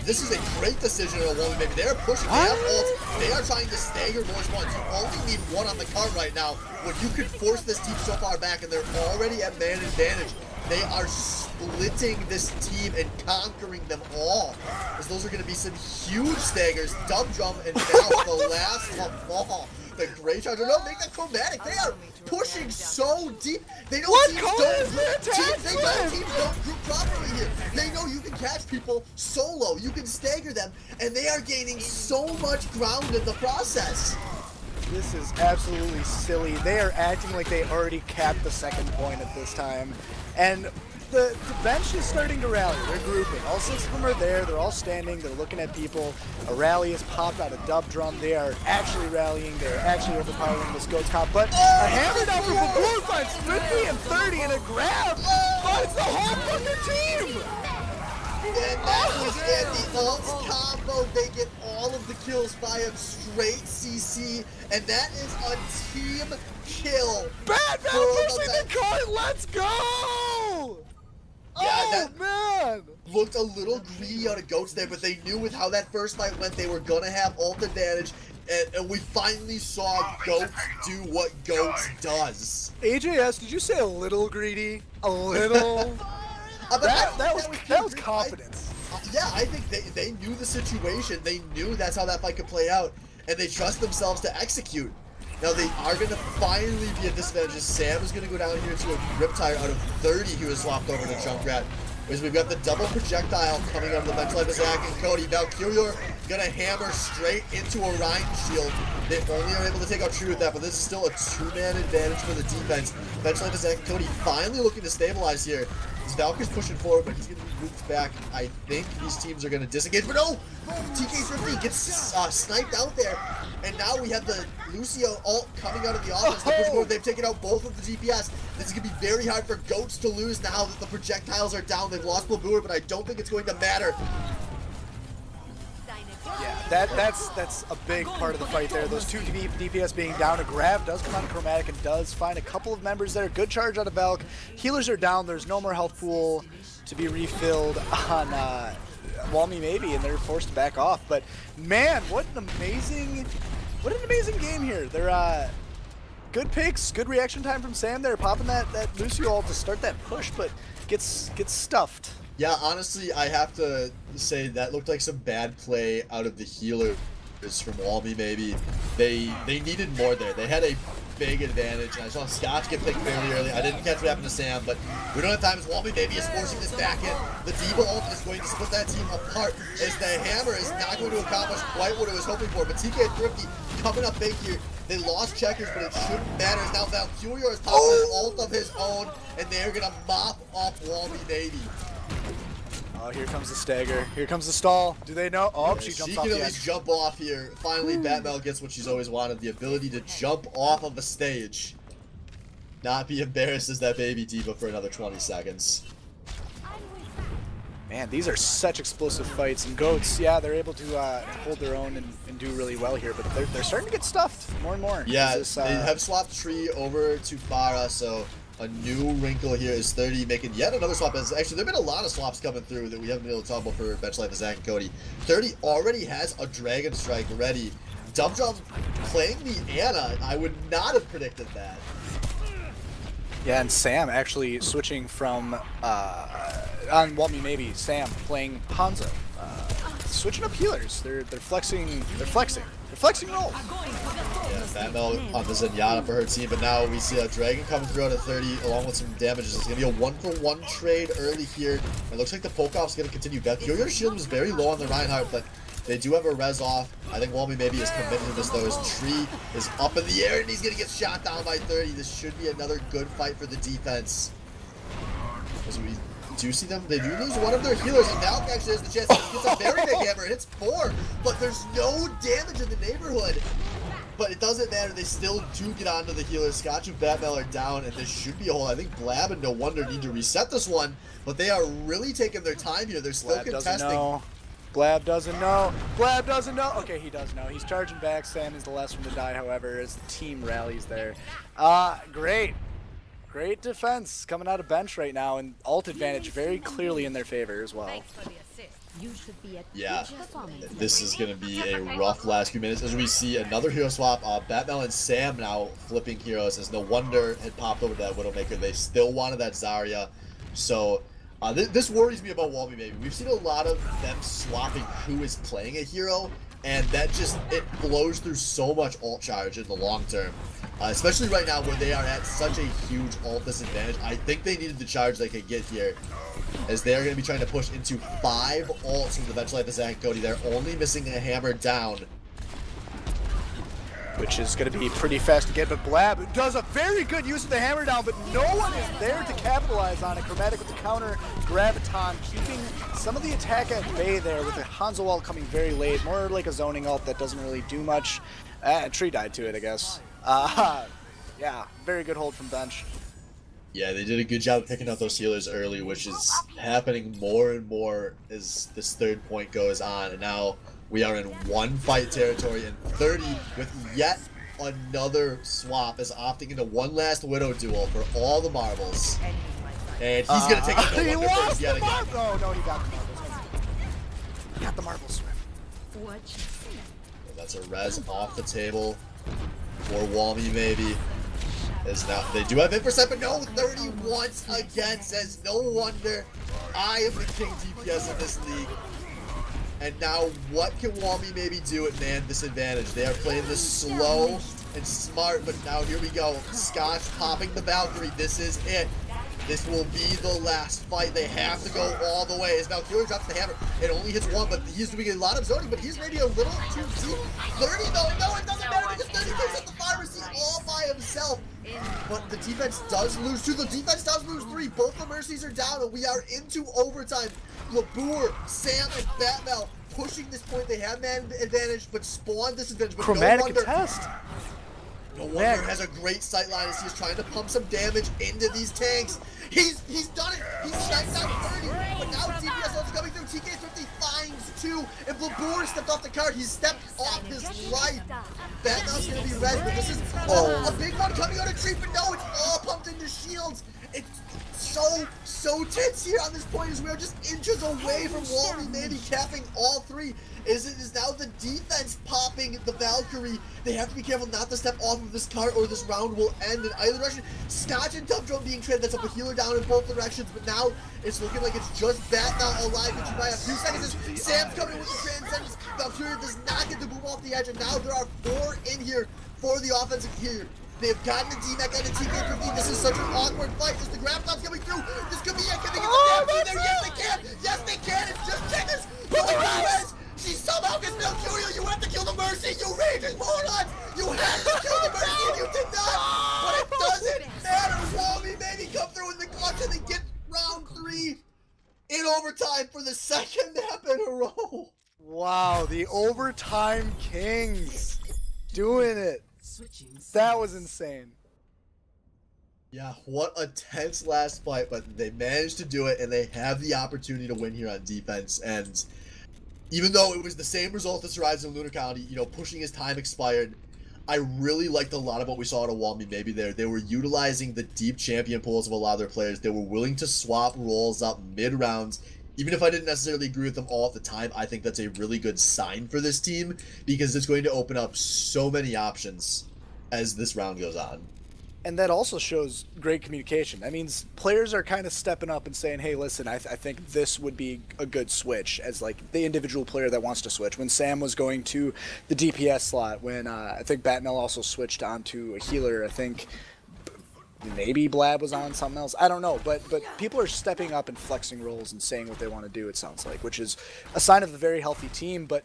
Speaker 1: this is a great decision on Walmy maybe. They're pushing, they have ults, they are trying to stagger more spawns. You only need one on the card right now when you can force this team so far back and they're already at man advantage. They are splitting this team and conquering them all. As those are going to be some huge staggers. Dubdrum and Valve, the last of all. The Grey Charger, no, make that chromatic. They are pushing so deep. They know teams don't group properly here. They know you can catch people solo. You can stagger them, and they are gaining so much ground in the process.
Speaker 2: This is absolutely silly. They are acting like they already capped the second point at this time. And the bench is starting to rally. They're grouping. All 6 of them are there. They're all standing. They're looking at people. A rally has popped out of Dubdrum. They are actually rallying. They're actually overpowering this Goats comp. But a hammer down from the blue finds 50 and 30 and a grab. But it's the whole fucking team.
Speaker 1: And that was the ult combo. They get all of the kills via straight CC, and that is a team kill.
Speaker 2: Bad pushing the cart. Let's go.
Speaker 1: Yeah,
Speaker 2: man.
Speaker 1: Looked a little greedy out of Goats there, but they knew with how that first fight went, they were going to have ult advantage, and we finally saw Goats do what Goats does.
Speaker 2: AJS, did you say a little greedy? A little? that was confidence.
Speaker 1: Yeah, I think they knew the situation. They knew that's how that fight could play out, and they trust themselves to execute. Now they are going to finally be at disadvantage. Sam is going to go down here to a Riptide out of 30 who was swapped over to Junkrat. As we've got the double projectile coming out of the bench like Zach and Cody. Valkyrior going to hammer straight into Orion Shield. They only are able to take out True with that, but this is still a 2-man advantage for the defense. Bench like Zach and Cody finally looking to stabilize here. Valkyr's pushing forward, but he's going to be moved back. I think these teams are going to disengage, but no! TK50 gets sniped out there, and now we have the Lucio ult coming out of the offense. They're pushing forward. They've taken out both of the DPS. This is going to be very hard for Goats to lose now that the projectiles are down. They've lost Blabooer, but I don't think it's going to matter.
Speaker 2: Yeah, that's a big part of the fight there. Those 2 DPS being down. A grab does come out of Chromatic and does find a couple of members there. Good charge out of Valk. Healers are down. There's no more health pool to be refilled on Walmy maybe, and they're forced to back off. But man, what an amazing game here. They're good picks, good reaction time from Sam there, popping that Lucio ult to start that push, but gets stuffed.
Speaker 1: Yeah, honestly, I have to say that looked like some bad play out of the healers from Walmy maybe. They needed more there. They had a big advantage, and I saw Scotch get picked fairly early. I didn't catch what happened to Sam, but we don't have time as Walmy maybe is forcing this back in. The D.Va ult is going to split that team apart as the hammer is not going to accomplish quite what it was hoping for, but TK Thrifty coming up big here. They lost Checkers, but it shouldn't matter. Now Valkyrior is popping an ult of his own, and they're going to mop off Walmy maybe.
Speaker 2: Oh, here comes the stagger. Here comes the stall. Do they know? Oh, she jumps
Speaker 1: She
Speaker 2: off
Speaker 1: can
Speaker 2: the
Speaker 1: at
Speaker 2: edge.
Speaker 1: least jump off here. Finally, Batmel gets what she's always wanted, the ability to jump off of a stage. Not be embarrassed as that baby diva for another 20 seconds.
Speaker 2: Man, these are such explosive fights. And Goats, yeah, they're able to hold their own and do really well here, but they're starting to get stuffed more and more.
Speaker 1: Yeah,
Speaker 2: This,
Speaker 1: they have swapped Tree over to Farah, so a new wrinkle here is 30 making yet another swap. Actually, there have been a lot of swaps coming through that we haven't been able to talk about for Bench Life of Zach and Cody. 30 already has a Dragon Strike ready. Dum playing the Ana, I would not have predicted that.
Speaker 2: Yeah, and Sam actually switching from on Walmy maybe Sam playing Hanzo, switching up healers. They're flexing roles.
Speaker 1: Yeah, Batmel on the Zenyatta for her team, but now we see a Dragon coming through out of 30 along with some damages. It's going to be a 1-for-1 trade early here. It looks like the poke-off's going to continue. Valkyrier's shield is very low on the Reinhardt, but they do have a res off. I think Walmy maybe is committed to this though. His Tree is up in the air and he's going to get shot down by 30. This should be another good fight for the defense. As we do see them, they do lose one of their healers, and Valk actually has the chance to get a very big hammer. It hits 4, but there's no damage in the neighborhood. But it doesn't matter, they still do get onto the healers. Scotch and Batmel are down, and this should be a hold. I think Blab and No Wonder need to reset this one, but they are really taking their time here. They're still contesting.
Speaker 2: Blab doesn't know. Blab doesn't know. Okay, he does know. He's charging back. Sam is the last one to die, however, as the team rallies there. Great. Great defense coming out of bench right now, and ult advantage very clearly in their favor as well.
Speaker 1: Yeah, this is going to be a rough last few minutes as we see another hero swap. Batmel and Sam now flipping heroes as No Wonder had popped over to that Widowmaker. They still wanted that Zarya. So this worries me about Walmy maybe. We've seen a lot of them swapping who is playing a hero, and that just, it blows through so much ult charge in the long term. Especially right now where they are at such a huge ult disadvantage. I think they needed the charge they could get here, as they are going to be trying to push into 5 ults from the Bench Life of Zach and Cody. They're only missing a hammer down,
Speaker 2: which is going to be pretty fast to get, but Blab does a very good use of the hammer down, but no one is there to capitalize on it. Chromatic with the counter, Graviton keeping some of the attack at bay there with the Hanzo ult coming very late, more like a zoning ult that doesn't really do much. Tree died to it, I guess. Yeah, very good hold from bench.
Speaker 1: Yeah, they did a good job picking out those healers early, which is happening more and more as this third point goes on. And now we are in 1 fight territory, and 30 with yet another swap is opting into one last Widow duel for all the marbles. And he's going to take it.
Speaker 2: He lost the marbles! Oh, no, he got the marbles. He got the marbles, Swift.
Speaker 1: That's a res off the table for Walmy maybe. As now they do have Infraset, but no, 30 once again says No Wonder. I am the king DPS in this league. And now what can Walmy maybe do at man disadvantage? They are playing this slow and smart, but now here we go. Scotch popping the Valkyrie. This is it. This will be the last fight. They have to go all the way. As Valkyrie drops the hammer, it only hits 1, but he's doing a lot of zoning, but he's maybe a little too deep. 30 though, no, it doesn't matter because 30 takes up the pharmacy all by himself. But the defense does lose 2. The defense does lose 3. Both the Mercies are down, and we are into overtime. Labour, Sam, and Batmel pushing this point. They have man advantage, but spawn disadvantage. But
Speaker 2: Chromatic
Speaker 1: No Wonder,
Speaker 2: test.
Speaker 1: No Wonder has a great sightline as he's trying to pump some damage into these tanks. He's done it. He's sniped out 30, but now DPS also coming through. TK50 finds 2, and Labour stepped off the card. He's stepped off his life. Batman's gonna be res, but this is a big one coming out of Tree, but no, it's all pumped into shields. It's so tense here on this point as we are just inches away from Walmy maybe capping all 3. It is now the defense popping the Valkyrie. They have to be careful not to step off of this cart or this round will end in either direction. Scotch and Dubdrone being traded. That's up a healer down in both directions, but now it's looking like it's just Batman alive, which by a few seconds. Sam's coming with the transcendence. Valkyrie does not get the boom off the edge, and now there are 4 in here for the offensive here. They've gotten the D-Mac and the TK15. This is such an awkward fight. Just the Graviton's coming through. This could be it. Can they get the damn team there? Yes, they can. Yes, they can. It's just Checkers. But she somehow gets Valkyria. You have to kill the Mercy. You raging morons. You have to kill the Mercy, and you did not. But it doesn't matter. Walmy maybe come through in the clutch and they get round 3 in overtime for the
Speaker 2: overtime kings doing it.
Speaker 4: Switching
Speaker 2: That was insane.
Speaker 1: Yeah, what a tense last fight, but they managed to do it, and they have the opportunity to win here on defense. And even though it was the same result as Horizon Lunar County, you know, pushing his time expired, I really liked a lot of what we saw at Awami maybe there. They were utilizing the deep champion pools of a lot of their players. They were willing to swap roles up mid-rounds. Even if I didn't necessarily agree with them all at the time, I think that's a really good sign for this team because it's going to open up so many options as this round goes on.
Speaker 2: And that also shows great communication. That means players are kind of stepping up and saying, hey, listen, I think this would be a good switch as like the individual player that wants to switch. When Sam was going to the DPS slot, when I think Batnell also switched onto a healer, I think maybe Blab was on something else. I don't know, but people are stepping up and flexing roles and saying what they want to do, it sounds like, which is a sign of a very healthy team, but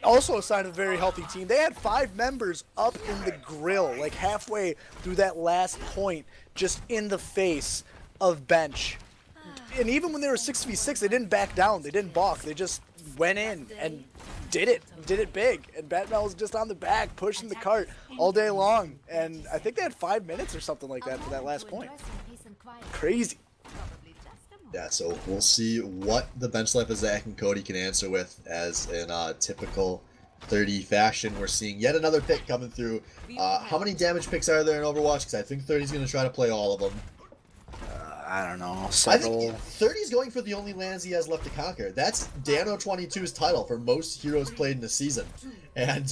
Speaker 2: also a sign of a very healthy team. They had 5 members up in the grill, like halfway through that last point, just in the face of bench. And even when they were 6v6, they didn't back down, they didn't balk, they just went in and did it big. And Batmel was just on the back, pushing the cart all day long. And I think they had 5 minutes or something like that for that last point. Crazy.
Speaker 1: Yeah, so we'll see what the bench life of Zach and Cody can answer with, as in typical 30 fashion. We're seeing yet another pick coming through. How many damage picks are there in Overwatch? Because I think 30's going to try to play all of them.
Speaker 2: I don't know,
Speaker 1: several. I think 30's going for the only lands he has left to conquer. That's Dano22's title for most heroes played in a season. And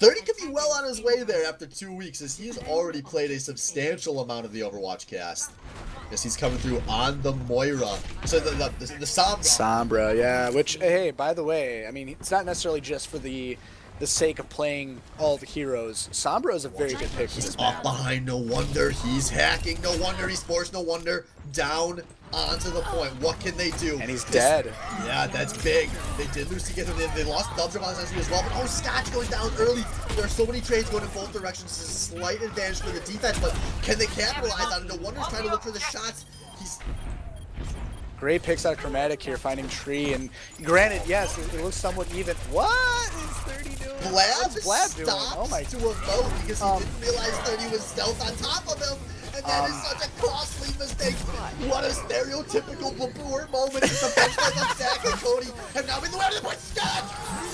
Speaker 1: 30 could be well on his way there after 2 weeks, as he's already played a substantial amount of the Overwatch cast. Yes, he's coming through on the Moira. So the Sombra.
Speaker 2: Sombra, yeah. Which, hey, by the way, I mean, it's not necessarily just for the sake of playing all the heroes. Sombra is a very good pick for this
Speaker 1: He's
Speaker 2: map.
Speaker 1: off behind, no wonder. He's hacking, no wonder. He's forced, no wonder. Down onto the point. What can they do?
Speaker 2: And he's dead.
Speaker 1: Yeah, that's big. They did lose together. They lost Dubs on this as well. But oh, Scotch goes down early. There are so many trades going in both directions. It's a slight advantage for the defense, but can they capitalize on it? No wonder's trying to look for the shots. He's
Speaker 2: great picks out of Chromatic here, finding Tree. And granted, yes, it looks somewhat even. What is 30 doing?
Speaker 1: Blab
Speaker 2: doing? Oh my.
Speaker 1: to emote because he didn't realize 30 was stealth on top of him. And that is such a costly mistake. What a stereotypical Baboor moment. The bench like Zach and Cody have now been the way to the point. Scotch!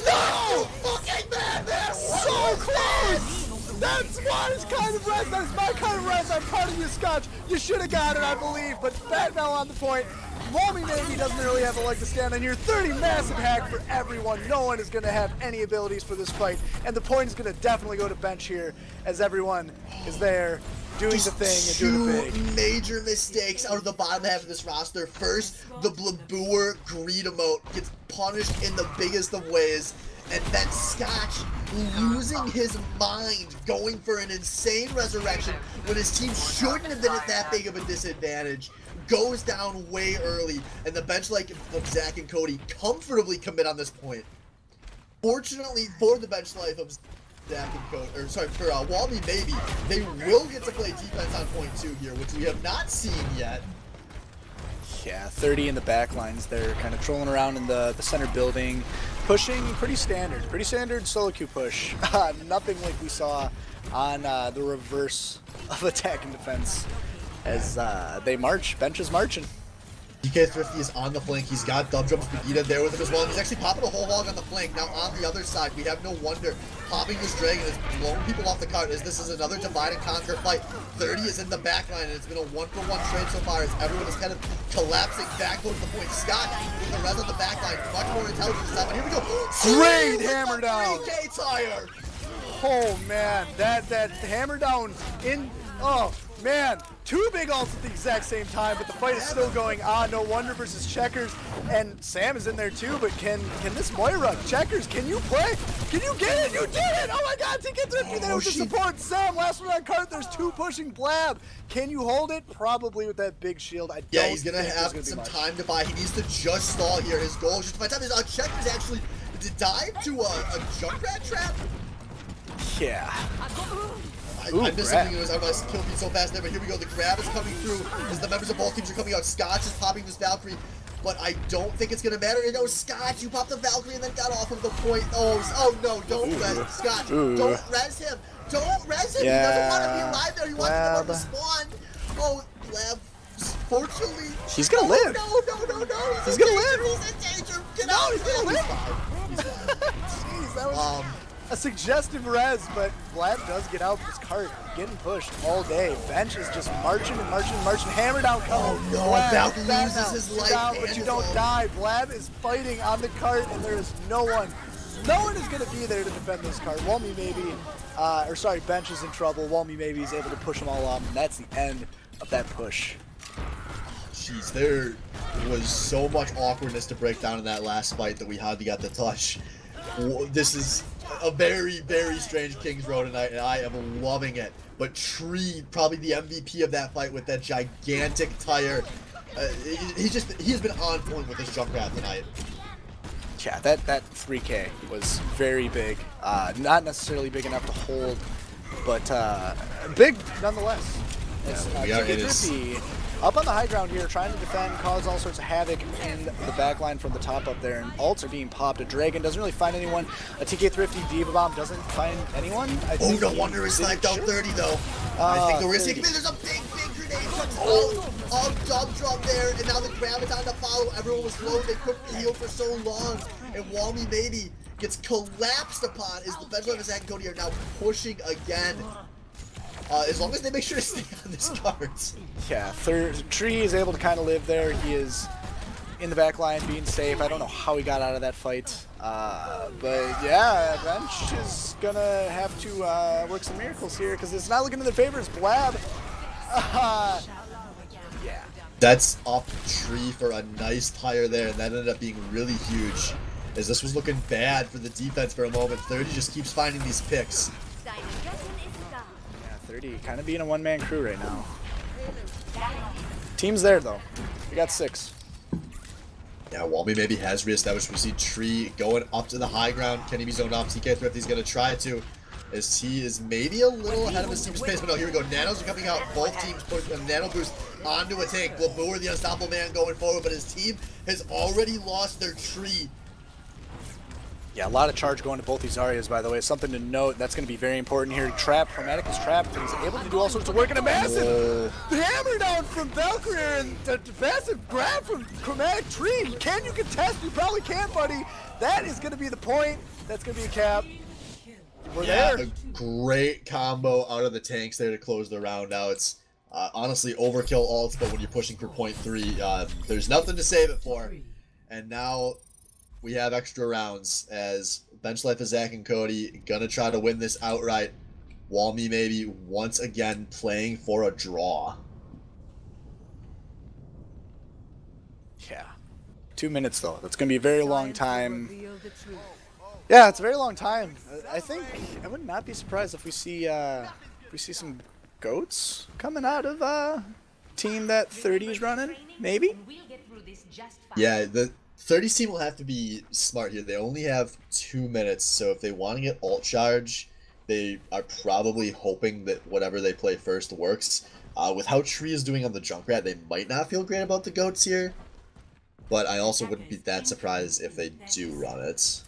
Speaker 1: No! Fucking man! They're
Speaker 2: So close! That's what is kind of rest. That's my kind of rest. I'm part of you, Scotch. You should have got it, I believe. But Batmel on the point. Wami maybe doesn't really have a leg to stand on here. 30 massive hack for everyone. No one is going to have any abilities for this fight. And the point is going to definitely go to bench here, as everyone is there doing the thing and doing it big.
Speaker 1: Two major mistakes out of the bottom half of this roster. First, the Blaboor greed emote gets punished in the biggest of ways. And then Scotch losing his mind, going for an insane resurrection when his team shouldn't have been at that big of a disadvantage. Goes down way early, and the bench like of Zach and Cody comfortably commit on this point. Fortunately for the bench life of Zach and Cody, or sorry, for Walby maybe, they will get to play defense on point 2 here, which we have not seen yet.
Speaker 2: Yeah, 30 in the back lines. They're kind of trolling around in the center building, pushing pretty standard solo queue push. Nothing like we saw on the reverse of attack and defense. As they march, bench is marching.
Speaker 1: DK Thrifty is on the flank. He's got Dub Jumps Begita there with him as well. And he's actually popping a whole hog on the flank. Now on the other side, we have no wonder popping this dragon is blowing people off the cart as this is another divide and conquer fight. 30 is in the back line, and it's been a 1-for-1 trade so far as everyone is kind of collapsing back towards the point. Scott with the res on the back line, much more intelligent this time. But here we go.
Speaker 2: Great hammer down.
Speaker 1: 3K tire.
Speaker 2: Oh man, that hammer down in. Oh man, 2 big ults at the exact same time, but the fight is still going on. No wonder versus Checkers, and Sam is in there too. But can this Moira Checkers? Can you play? Can you get it? You did it! Oh my God, TK Thrifty there with the support. Sam, last one on cart. There's 2 pushing Blab. Can you hold it? Probably with that big shield.
Speaker 1: Yeah, he's gonna have some time to buy. He needs to just stall here. His goal is just to find time. Checkers actually dive to a Junkrat trap.
Speaker 2: Yeah.
Speaker 1: I missed something. I must kill me so fast there, but here we go. The grab is coming through as the members of both teams are coming out. Scotch is popping this Valkyrie. but I don't think it's going to matter. You know, Scott, you popped the Valkyrie and then got off of the point. Oh no, don't res Scott. Don't res him. Don't res him.
Speaker 2: Yeah.
Speaker 1: He doesn't want to be alive there. He wants to go to spawn. Oh, Blab. Fortunately,
Speaker 2: he's gonna live.
Speaker 1: No.
Speaker 2: He's gonna live.
Speaker 1: He's in danger. Get out.
Speaker 2: He's gonna live.
Speaker 1: He's fine.
Speaker 2: Jeez, that was a suggestive res, but Vlad does get out this cart, getting pushed all day. Bench is just marching and marching and marching. Hammer down coming.
Speaker 1: Oh no,
Speaker 2: Vlad,
Speaker 1: Valkyrie
Speaker 2: Vlad
Speaker 1: loses
Speaker 2: now.
Speaker 1: his
Speaker 2: You're
Speaker 1: life
Speaker 2: down,
Speaker 1: and
Speaker 2: but you
Speaker 1: his
Speaker 2: don't
Speaker 1: ult.
Speaker 2: die. Vlad is fighting on the cart, and there is no one. No one is going to be there to defend this cart. Walmy maybe, Bench is in trouble. Walmy maybe is able to push them all off, and that's the end of that push.
Speaker 1: Jeez, there was so much awkwardness to break down in that last fight that we hardly got the touch. This is a very, very strange King's Row tonight, and I am loving it. But Tree, probably the MVP of that fight with that gigantic tire. He has been on point with this Junkrat tonight.
Speaker 2: Yeah, that 3K was very big. Not necessarily big enough to hold, but big nonetheless. It's TK50 up on the high ground here, trying to defend, cause all sorts of havoc in the backline from the top up there, and ults are being popped. A Dragon doesn't really find anyone. A TK Thrifty Diva Bomb doesn't find anyone.
Speaker 1: Oh, no wonder he sniped out 30 though. I think we're gonna see. There's a big grenade of Dub Drum there, and now the Graviton to follow. Everyone was low, they couldn't heal for so long, and Walmy maybe gets collapsed upon. Is the Bench of Zach and Cody are now pushing again. As long as they make sure to stay on this card.
Speaker 2: Yeah, Tree is able to kind of live there. He is in the back line being safe. I don't know how he got out of that fight. But yeah, Bench is going to have to work some miracles here because it's not looking in their favor. It's Blab. Yeah.
Speaker 1: That's off Tree for a nice tire there, and that ended up being really huge. As this was looking bad for the defense for a moment. 30 just keeps finding these picks.
Speaker 2: 30 kind of being a one-man crew right now. Team's there though. We got 6.
Speaker 1: Yeah, Walmy maybe has reestablished. We see Tree going up to the high ground. Can he be zoned off? TK Thrifty's going to try to, as he is maybe a little ahead of his team's pace. But no, here we go. Nanos are coming out. Both teams put a nano boost onto a tank. Labour, the unstoppable man, going forward, but his team has already lost their Tree.
Speaker 2: Yeah, a lot of charge going to both these Aryas, by the way. Something to note, that's going to be very important here. Chromatic is trapped, and he's able to do all sorts of work, and a massive hammer down from Valkyrie, and a massive grab from Chromatic Tree. Can you contest? You probably can, buddy. That is going to be the point. That's going to be a cap. We're there.
Speaker 1: A great combo out of the tanks there to close the round out. It's honestly overkill ults, but when you're pushing for point 3, there's nothing to save it for. And now we have extra rounds as Bench Life of Zach and Cody gonna try to win this outright. Walmy maybe once again playing for a draw.
Speaker 2: Yeah. 2 minutes though. That's gonna be a very long time. Yeah, it's a very long time. I think I would not be surprised if we see some goats coming out of team that 30 is running. Maybe.
Speaker 1: Yeah, the 30's team will have to be smart here. They only have 2 minutes, so if they want to get ult charge, they are probably hoping that whatever they play first works. With how Tree is doing on the Junkrat, they might not feel great about the goats here, but I also wouldn't be that surprised if they do run it.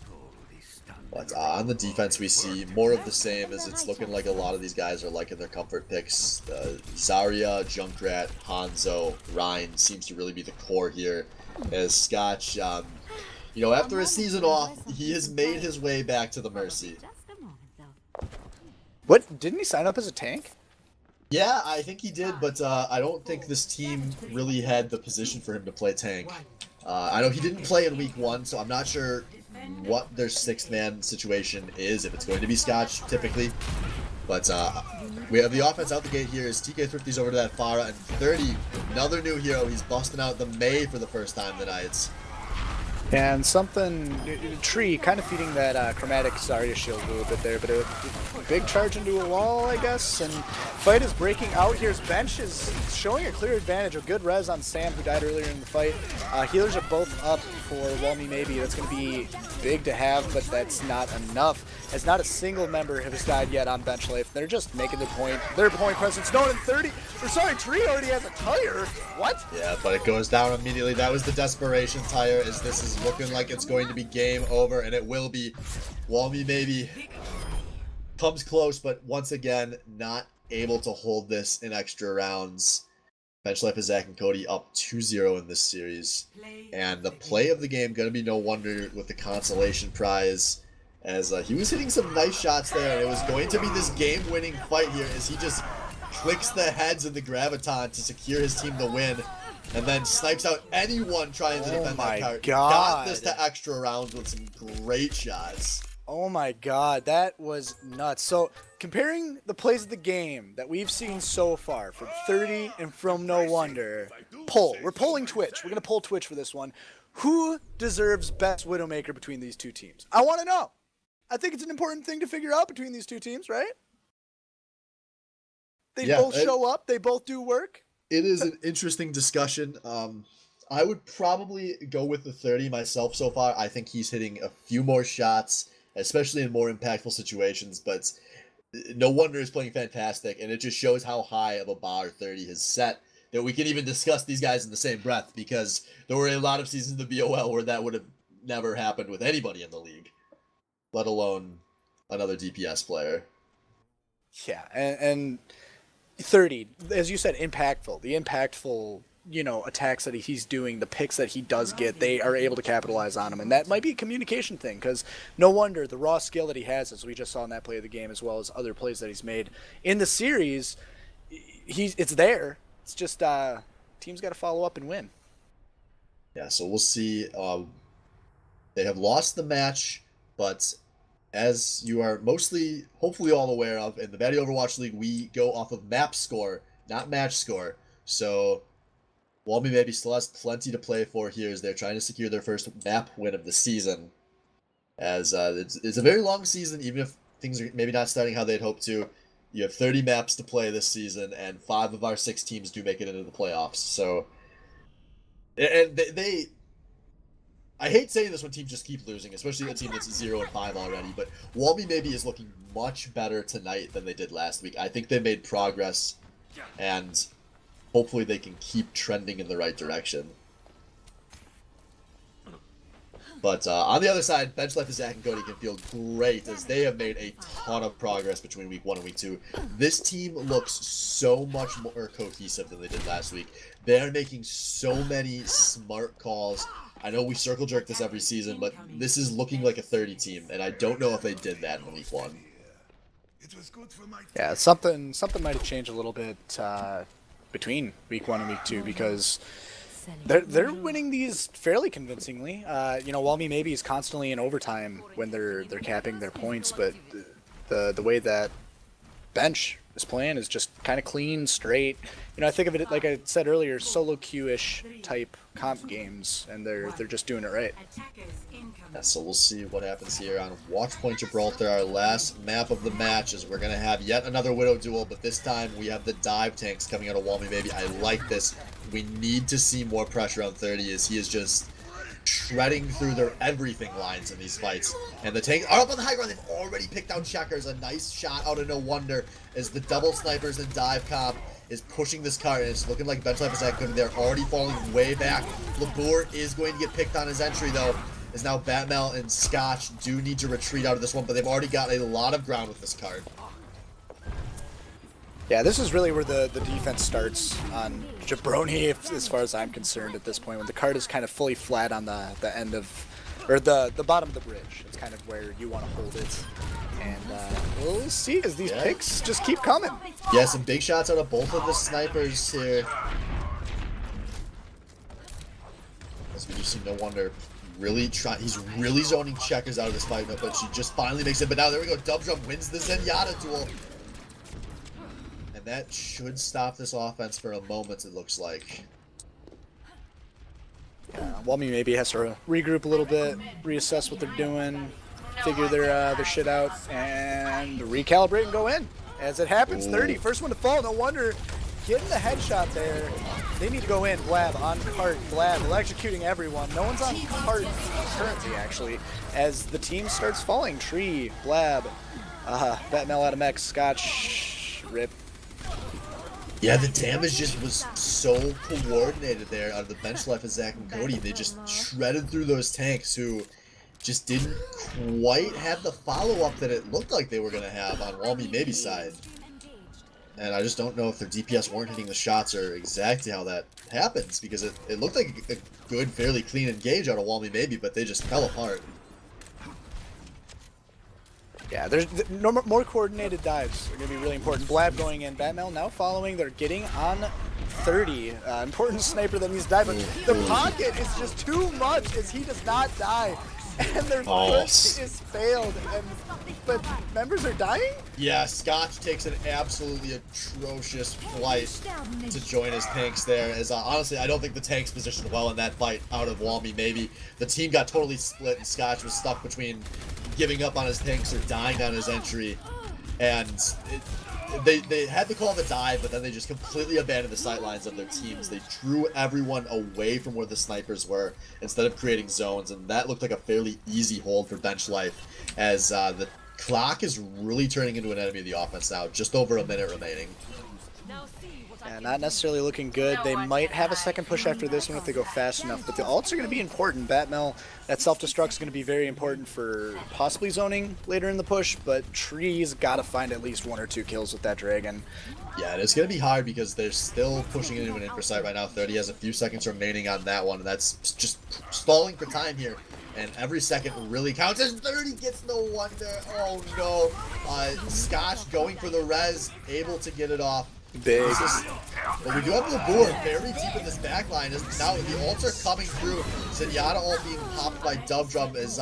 Speaker 1: But on the defense, we see more of the same, as it's looking like a lot of these guys are liking their comfort picks. Zarya, Junkrat, Hanzo, Ryan seems to really be the core here. As Scotch, after a season off, he has made his way back to the Mercy.
Speaker 2: What? Didn't he sign up as a tank?
Speaker 1: Yeah, I think he did, but I don't think this team really had the position for him to play tank. I know he didn't play in week 1, so I'm not sure what their 6th-man situation is, if it's going to be Scotch, typically. But we have the offense out the gate here as TK Thrifty's over to that Pharah, and 30, another new hero. He's busting out the Mei for the first time tonight.
Speaker 2: And something, Tree kind of feeding that chromatic Zarya shield a little bit there, but a big charge into a wall, I guess, and fight is breaking out here. His bench is showing a clear advantage, a good res on Sam, who died earlier in the fight. Healers are both up for Walmy maybe. That's going to be big to have, but that's not enough, as not a single member has died yet on bench life. They're just making their point presence known in 30, or sorry, Tree already has a tire. What?
Speaker 1: Yeah, but it goes down immediately. That was the desperation tire, as this is looking like it's going to be game over, and it will be. Walmy maybe comes close, but once again, not able to hold this in extra rounds. Bench life is Zach and Cody up 2-0 in this series. And the play of the game going to be no wonder with the consolation prize, as he was hitting some nice shots there, and it was going to be this game-winning fight here as he just clicks the heads of the Graviton to secure his team the win, and then snipes out anyone trying to defend that card. Got this to extra rounds with some great shots.
Speaker 2: Oh my god, that was nuts. So, comparing the plays of the game that we've seen so far from 30 and from No Wonder, poll. We're polling Twitch. We're going to poll Twitch for this one. Who deserves best Widowmaker between these two teams? I want to know. I think it's an important thing to figure out between these two teams, right? They both show up. They both do work.
Speaker 1: It is an interesting discussion. I would probably go with the 30 myself so far. I think he's hitting a few more shots, especially in more impactful situations, but No Wonder is playing fantastic, and it just shows how high of a bar 30 has set that we can even discuss these guys in the same breath, because there were a lot of seasons of BOL where that would have never happened with anybody in the league, let alone another DPS player.
Speaker 2: Yeah, and 30, as you said, impactful. The impactful, attacks that he's doing, the picks that he does get, they are able to capitalize on them. And that might be a communication thing, because No Wonder, the raw skill that he has, as we just saw in that play of the game, as well as other plays that he's made in the series, it's there. It's just teams got to follow up and win.
Speaker 1: Yeah, so we'll see. They have lost the match, but as you are mostly, hopefully all aware of, in the Batty Overwatch League, we go off of map score, not match score. So Walmy maybe still has plenty to play for here as they're trying to secure their first map win of the season. As it's a very long season, even if things are maybe not starting how they'd hoped to. You have 30 maps to play this season, and 5 of our 6 teams do make it into the playoffs. So, and they I hate saying this when teams just keep losing, especially a team that's 0-5 already, but Walmy maybe is looking much better tonight than they did last week. I think they made progress, and hopefully they can keep trending in the right direction. But on the other side, bench life of Zach and Cody can feel great, as they have made a ton of progress between week 1 and week 2. This team looks so much more cohesive than they did last week. They're making so many smart calls. I know we circle jerk this every season, but this is looking like a 30 team, and I don't know if they did that in week 1.
Speaker 2: Yeah, something might have changed a little bit between week 1 and week 2, because they're winning these fairly convincingly. Walmy maybe is constantly in overtime when they're capping their points, but the way that bench is playing is just kind of clean, straight. I think of it, like I said earlier, solo queue-ish type comp games, and they're just doing it right.
Speaker 1: Yeah, so we'll see what happens here on Watchpoint Gibraltar, our last map of the match, as we're going to have yet another Widow duel, but this time we have the dive tanks coming out of Walmy maybe. I like this. We need to see more pressure on 30, as he is just shredding through their everything lines in these fights. And the tanks are up on the high ground. They've already picked out Checkers. A nice shot out of No Wonder, as the double snipers and dive comp is pushing this card, and it's looking like bench life is that good. They're already falling way back. Labor is going to get picked on his entry, though, as now Batmel and Scotch do need to retreat out of this one, but they've already got a lot of ground with this card.
Speaker 2: Yeah, this is really where the defense starts on Jabroni, as far as I'm concerned at this point, when the card is kind of fully flat on the end of, or the bottom of the bridge. It's kind of where you want to hold it. And we'll see, as these picks just keep coming.
Speaker 1: Yeah, some big shots out of both of the snipers here. As we do see No Wonder really he's really zoning Checkers out of this fight, but she just finally makes it. But now there we go, Dub Drum wins the Zenyatta duel. And that should stop this offense for a moment, it looks like.
Speaker 2: Walmy maybe has to regroup a little bit, reassess what they're doing, figure their shit out, and recalibrate and go in. As it happens, 30, first one to fall. No wonder getting the headshot there. They need to go in. Blab on cart. Blab electrocuting everyone. No one's on cart currently, actually, as the team starts falling. Tree, Blab, Batmel out of mech, Scotch, rip.
Speaker 1: Yeah, the damage just was so coordinated there out of the bench life of Zach and Cody. They just shredded through those tanks who just didn't quite have the follow-up that it looked like they were going to have on Walmy maybe side. And I just don't know if their DPS weren't hitting the shots or exactly how that happens, because it looked like a good, fairly clean engage out of Walmy maybe, but they just fell apart.
Speaker 2: Yeah, there's more coordinated dives are going to be really important. Blab going in. Batmel now following. They're getting on 30. Important sniper that needs to dive. But the pocket is just too much as he does not die. And their push is failed. But members are dying?
Speaker 1: Yeah, Scotch takes an absolutely atrocious flight to join his tanks there. As honestly, I don't think the tanks positioned well in that fight out of Walmy maybe. The team got totally split and Scotch was stuck between giving up on his tanks or dying on his entry. And they had to call the dive, but then they just completely abandoned the sightlines of their teams. They drew everyone away from where the snipers were instead of creating zones, and that looked like a fairly easy hold for bench life, as the clock is really turning into an enemy of the offense now. Just over a minute remaining.
Speaker 2: Yeah, not necessarily looking good. They might have a second push after this one if they go fast enough, but the ults are going to be important. Batmel, that self-destruct is going to be very important for possibly zoning later in the push, but Tree's got to find at least 1 or 2 kills with that dragon.
Speaker 1: Yeah, it's going to be hard because they're still pushing into an infra site right now. 30 has a few seconds remaining on that one, and that's just stalling for time here. And every second really counts. As 30 gets no wonder. Oh no. Scotch going for the res, able to get it off.
Speaker 2: Big.
Speaker 1: But we do have Labur very deep in this backline. As now the ults are coming through. Zenyatta ult being popped by Dubdrum as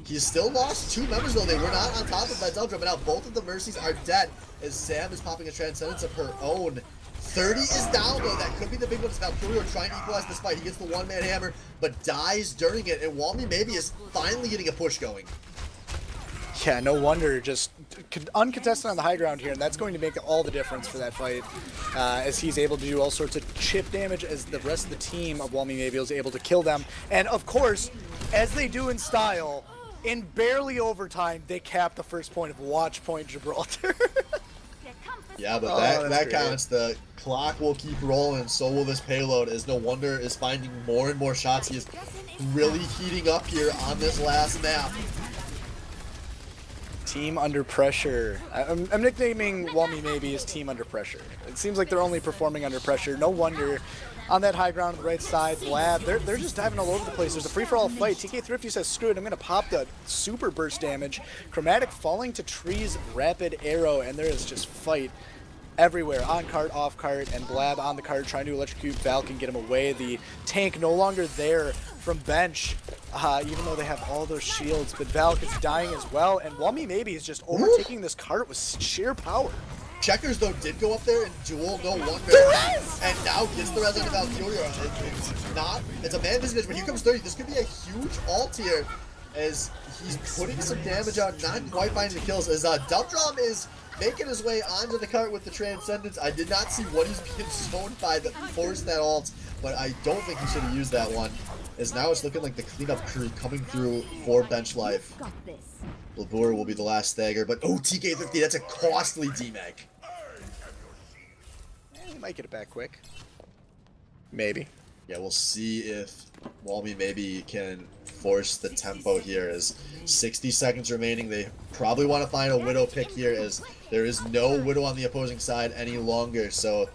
Speaker 1: he's still lost 2 members though. They were not on top of that Dubdrum. And now both of the Mercies are dead as Sam is popping a Transcendence of her own. 30 is down though. That could be the big one. Valkyrie trying to equalize this fight. He gets the one-man hammer, but dies during it. And Walmy maybe is finally getting a push going.
Speaker 2: Yeah, no wonder. Just uncontested on the high ground here, and that's going to make all the difference for that fight, as he's able to do all sorts of chip damage as the rest of the team of Walmy maybe is able to kill them. And of course, as they do in style, in barely overtime, they cap the first point of Watch Point Gibraltar.
Speaker 1: Yeah, but that counts. The clock will keep rolling, so will this payload, as No Wonder is finding more and more shots. He is really heating up here on this last map.
Speaker 2: Team under pressure. I'm nicknaming Walmy maybe as Team Under Pressure. It seems like they're only performing under pressure. No wonder. On that high ground on the right side, Blab, they're just diving all over the place. There's a free-for-all fight. TK Thrifty says, screw it, I'm going to pop the super burst damage. Chromatic falling to Tree's rapid arrow, and there is just fight everywhere. On cart, off cart, and Blab on the cart trying to electrocute Valk and get him away. The tank no longer there from bench, even though they have all those shields, but Valk is dying as well, and Walmy maybe is just overtaking this cart with sheer power.
Speaker 1: Checkers, though, did go up there and duel No Wonder, and now gets the res on the Valkyria. It's a man disadvantage, but here comes 30. This could be a huge ult here, as he's putting some damage out, not quite finding the kills, as Dubdrum is making his way onto the cart with the Transcendence. I did not see what he's being zoned by that forced that ult, but I don't think he should have used that one, as now it's looking like the cleanup crew coming through for bench life. Labur will be the last stagger, but oh, TK50, that's a costly DMAG.
Speaker 2: He might get it back quick. Maybe.
Speaker 1: Yeah, we'll see if Walmy maybe can force the tempo here, as 60 seconds remaining. They probably want to find a Widow pick here, as there is no Widow on the opposing side any longer, so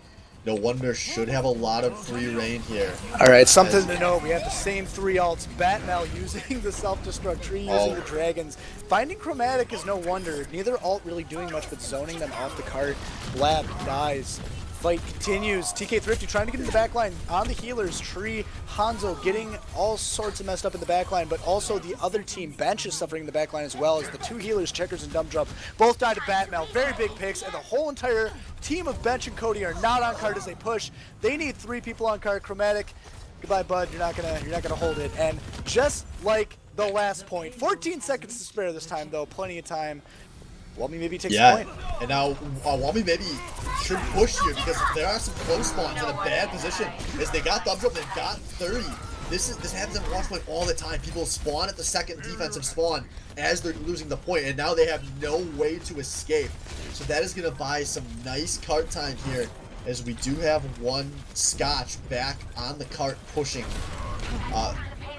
Speaker 1: No Wonder should have a lot of free reign here.
Speaker 2: Alright, something to note, we have the same 3 ults. Batmel using the self-destruct, Tree using the dragons. Finding Chromatic is No Wonder. Neither ult really doing much but zoning them off the cart. Blab dies. Fight continues. TK Thrifty trying to get in the backline on the healers. Tree, Hanzo getting all sorts of messed up in the backline, but also the other team, Bench, is suffering in the backline as well, as the 2 healers, Checkers and Dubdrum, both died to Batmel. Very big picks, and the whole entire team of Bench and Cody are not on cart as they push. They need 3 people on cart. Chromatic Goodbye, bud. You're not gonna hold it. And just like the last point, 14 seconds to spare this time, though. Plenty of time. Walmy maybe takes the point.
Speaker 1: And now Walmy maybe should push here because there are some close spawns in a bad position. As they got thumbs up, they've got 30. This happens at launch point all the time. People spawn at the second defensive spawn as they're losing the point, and now they have no way to escape. So that is going to buy some nice cart time here, as we do have one Scotch back on the cart pushing.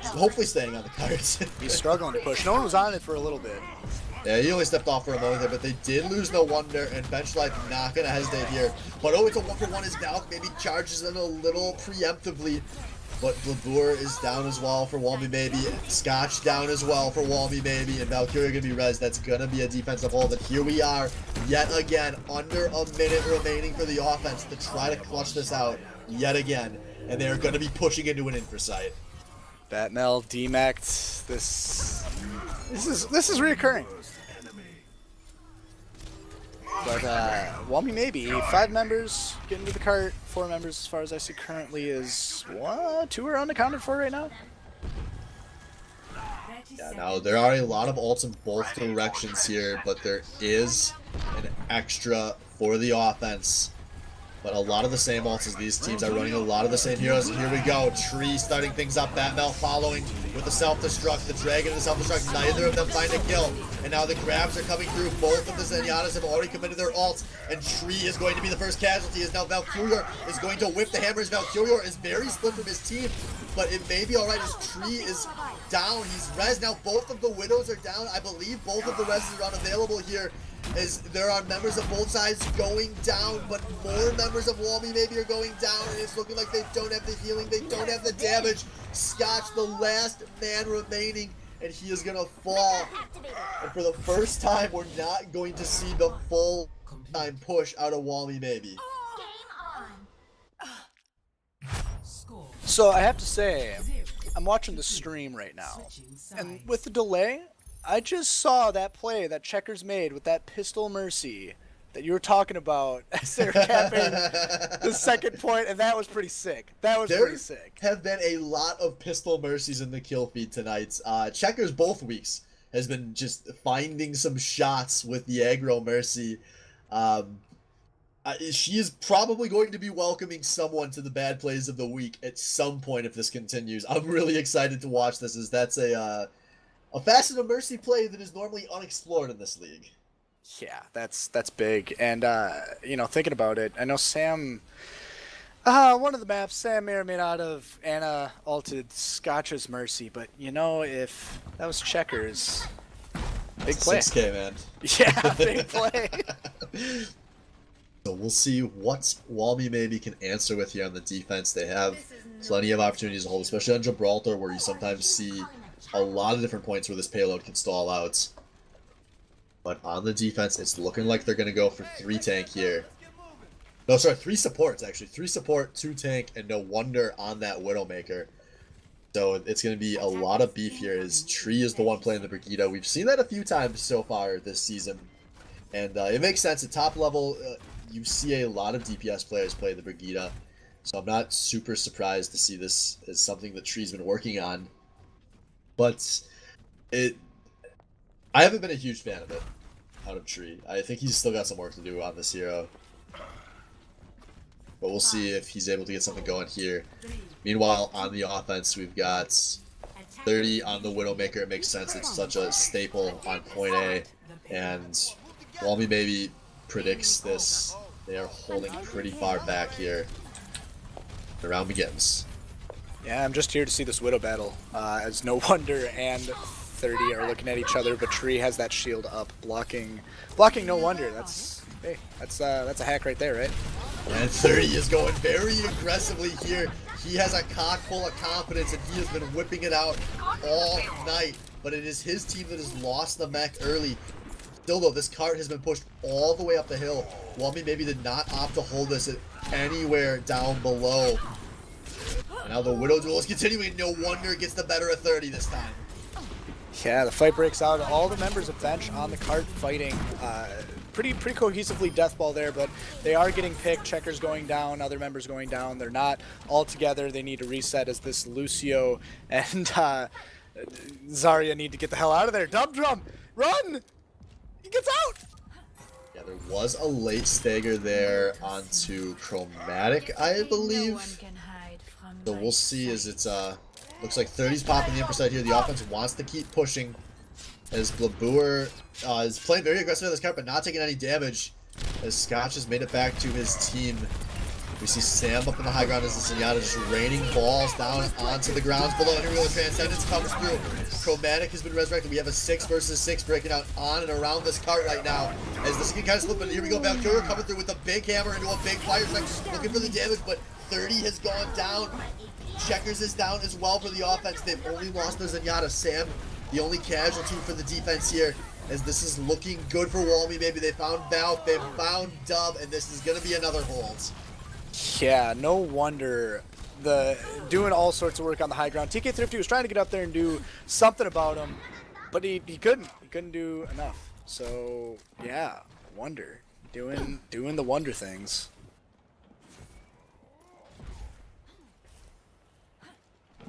Speaker 1: Hopefully staying on the carts.
Speaker 2: He's struggling to push. No one was on it for a little bit.
Speaker 1: Yeah, he only stepped off for a moment there, but they did lose No Wonder, and Bench Life not going to hesitate here. But oh, it's a 1-for-1 as Valk maybe charges in a little preemptively. But Blabur is down as well for Walmy Maybe. Scotch down as well for Walmy Maybe. And Valkyria going to be res. That's going to be a defensive hold. And here we are, yet again, under a minute remaining for the offense to try to clutch this out yet again. And they're going to be pushing into an Infrasight.
Speaker 2: Batmel, DMAC'd. This is reoccurring. But Walmy Maybe, 5 members getting to the cart, 4 members as far as I see currently is 2 are unaccounted for right now.
Speaker 1: Yeah, now there are a lot of ults in both directions here, but there is an extra for the offense. But a lot of the same ults as these teams are running a lot of the same heroes. And here we go, Tree starting things up, Batmel following with the self-destruct, the Dragon and the self-destruct, neither of them find a kill. And now the grabs are coming through, both of the Zenyatas have already committed their ults, and Tree is going to be the first casualty, as now Valkyrior is going to whip the hammers. Valkyrior is very split from his team, but it may be alright as Tree is down, he's res. Now both of the Widows are down, I believe both of the reses are unavailable here, as there are members of both sides going down, but more members of Walmy maybe are going down, and it's looking like they don't have the healing, they don't have the damage. Scotch, the last man remaining, and he is gonna fall. And for the first time, we're not going to see the full time push out of Walmy maybe.
Speaker 2: So I have to say, I'm watching the stream right now, and with the delay, I just saw that play that Checkers made with that pistol mercy that you were talking about as they were capping the second point, and that was pretty sick. That was pretty sick.
Speaker 1: There have been a lot of pistol mercies in the kill feed tonight. Checkers both weeks has been just finding some shots with the aggro mercy. She is probably going to be welcoming someone to the bad plays of the week at some point if this continues. I'm really excited to watch this, as that's a facet of mercy play that is normally unexplored in this league.
Speaker 2: Yeah, that's big. And you know, thinking about it, I know Sam, one of the maps, Sam may or may not have Anna ulted Scotch's mercy, but you know, if that was Checkers, big play.
Speaker 1: 6K, man.
Speaker 2: Yeah, big play.
Speaker 1: So we'll see what Walmy maybe can answer with here on the defense. They have plenty of opportunities to hold, especially on Gibraltar, where you sometimes see a lot of different points where this payload can stall out. But on the defense, it's looking like they're going to go for 3 tank here. No, sorry, 3 supports, actually. 3 support, 2 tank, and No Wonder on that Widowmaker. So it's going to be a lot of beef here, as Tree is the one playing the Brigida. We've seen that a few times so far this season. And it makes sense. At top level, you see a lot of DPS players play the Brigida. So I'm not super surprised to see this as something that Tree's been working on. But I haven't been a huge fan of it out of Tree. I think he's still got some work to do on this hero. But we'll see if he's able to get something going here. Meanwhile, on the offense, we've got 30 on the Widowmaker. It makes sense. It's such a staple on point A. And Walmy maybe predicts this. They are holding pretty far back here. The round begins.
Speaker 2: Yeah, I'm just here to see this Widow battle, as No Wonder and 30 are looking at each other, but Tree has that shield up, blocking No Wonder. That's a hack right there, right?
Speaker 1: And 30 is going very aggressively here. He has a cock full of confidence, and he has been whipping it out all night. But it is his team that has lost the mech early. Still though, this cart has been pushed all the way up the hill. Walmy maybe did not opt to hold this anywhere down below. And now the Widow duel is continuing. No Wonder gets the better of 30 this time.
Speaker 2: Yeah, the fight breaks out. All the members of Bench on the cart fighting. pretty cohesively deathball there, but they are getting picked. Checkers going down, other members going down. They're not all together. They need to reset as this Lucio and Zarya need to get the hell out of there. Dub Drum, run! He gets out!
Speaker 1: Yeah, there was a late stagger there onto Chromatic, I believe. So we'll see as it's looks like 30's popping the Emperor side here. The offense wants to keep pushing as Blabour is playing very aggressive on this card, but not taking any damage as Scotch has made it back to his team. We see Sam up in the high ground as the Zenyatta just raining balls down onto the grounds below. And here we go, the Transcendence comes through. Chromatic has been resurrected. We have a 6 versus 6 breaking out on and around this cart right now. As this can kind of slip, but here we go, Valkyria coming through with a big hammer into a big fire strike, looking for the damage, but 30 has gone down. Checkers is down as well for the offense. They've only lost their Zenyatta. Sam, the only casualty for the defense here, as this is looking good for Walmy. Maybe they found Valk, they found Dub, and this is going to be another hold.
Speaker 2: Yeah, no wonder doing all sorts of work on the high ground. TK Thrifty was trying to get up there and do something about him, but he couldn't. He couldn't do enough. So yeah, wonder doing the wonder things.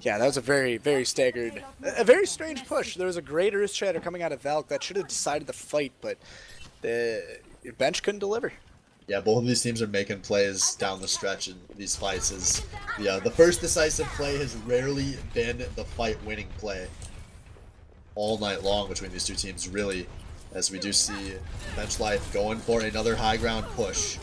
Speaker 2: Yeah, that was a very, very staggered, a very strange push. There was a great Earth Shatter coming out of Valk that should have decided the fight, but the bench couldn't deliver.
Speaker 1: Yeah, both of these teams are making plays down the stretch in these fights. As the first decisive play has rarely been the fight-winning play all night long between these two teams, really, as we do see Bench Life going for another high ground push.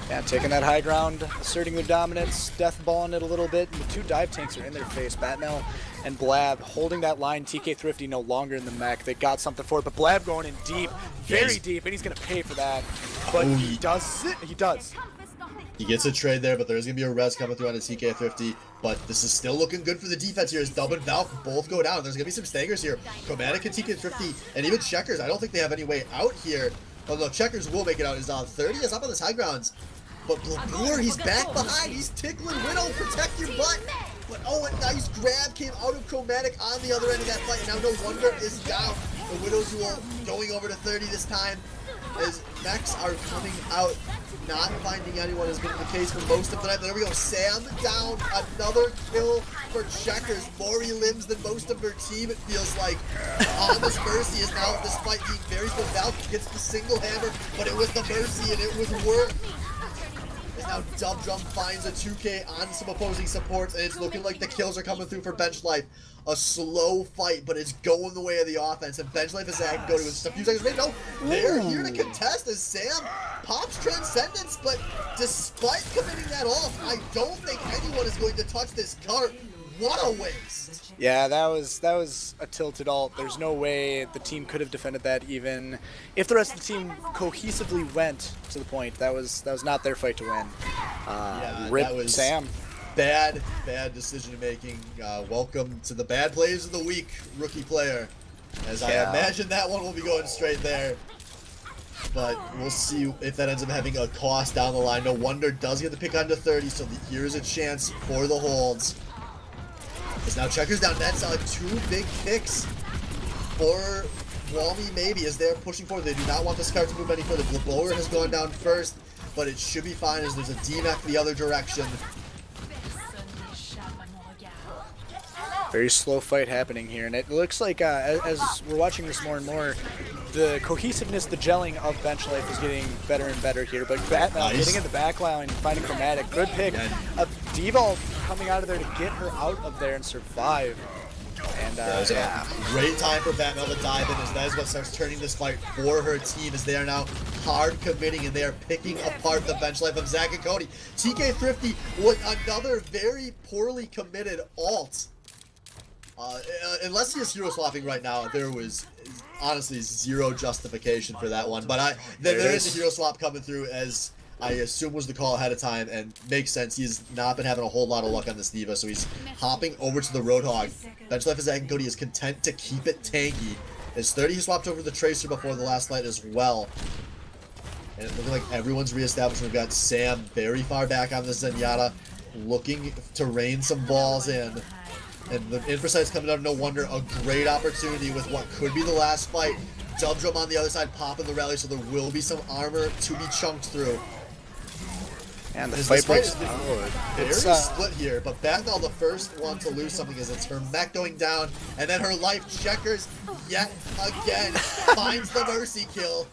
Speaker 2: Yeah, taking that high ground, asserting their dominance, deathballing it a little bit, and the two dive tanks are in their face. Batmel and Blab holding that line. TK Thrifty no longer in the mech. They got something for it, but Blab going in deep, very deep, and he's going to pay for that. But he does it. He does.
Speaker 1: He gets a trade there, but there's going to be a res coming through on his TK Thrifty. But this is still looking good for the defense here as Dub and Valk both go down. There's going to be some staggers here. Chromatic and TK Thrifty, and even Checkers. I don't think they have any way out here. Although Checkers will make it out. Is 30 is up on this high grounds. But Blabour, he's back behind. He's tickling Widow. Protect your butt. But oh, a nice grab came out of Chromatic on the other end of that fight. And now No Wonder is down. The Widow duel going over to 30 this time. As mechs are coming out, not finding anyone has been the case for most of the night. There we go. Sam down. Another kill for Checkers. More limbs than most of her team, it feels like. This Mercy is now, despite being very slow, Valk gets the single hammer, but it was the Mercy and it was worth. Now Dub Drum finds a 2K on some opposing supports, and it's looking like the kills are coming through for Bench Life. A slow fight, but it's going the way of the offense, and Bench Life is going to go to just a few seconds. Wait, no, they're here to contest as Sam pops Transcendence, but despite committing that off, I don't think anyone is going to touch this cart. What a waste!
Speaker 2: Yeah, that was a tilted ult. There's no way the team could have defended that even if the rest of the team cohesively went to the point. That was not their fight to win. Rip
Speaker 1: that was
Speaker 2: Sam.
Speaker 1: Bad decision making. Welcome to the bad plays of the week, rookie player. As I imagine that one will be going straight there. But we'll see if that ends up having a cost down the line. No Wonder does get the pick onto 30, so here's a chance for the holds. As now Checkers down, that's 2 big picks for Walmy maybe as they're pushing forward. They do not want this card to move any further. Blabour has gone down first, but it should be fine as there's a D-Mech the other direction.
Speaker 2: Very slow fight happening here, and it looks like as we're watching this more and more, the cohesiveness, the gelling of Bench Life is getting better and better here. But Batman getting in the back line, finding Chromatic, good pick. D-Ball coming out of there to get her out of there and survive. And
Speaker 1: a great time for Batman to dive in, as that is what starts turning this fight for her team, as they are now hard committing and they are picking apart the Bench Life of Zach and Cody. TK Thrifty with another very poorly committed ult. Unless he is hero swapping right now, there was honestly zero justification for that one. But there is a hero swap coming through, as I assume was the call ahead of time, and makes sense. He's not been having a whole lot of luck on this D.Va, so he's hopping over to the Roadhog. Bench Life of Zach and Cody is content to keep it tanky. As 30 he swapped over the Tracer before the last fight as well. And it's looking like everyone's reestablished. We've got Sam very far back on the Zenyatta, looking to rain some balls in. And the Infrasite's coming out of No Wonder, a great opportunity with what could be the last fight Dub Drum on the other side popping the rally, so there will be some armor to be chunked through.
Speaker 2: And the
Speaker 1: This
Speaker 2: fight breaks
Speaker 1: is
Speaker 2: forward.
Speaker 1: very split here, but Bagnall the first one to lose something as it's her mech going down, and then her life checkers yet again finds the mercy kill.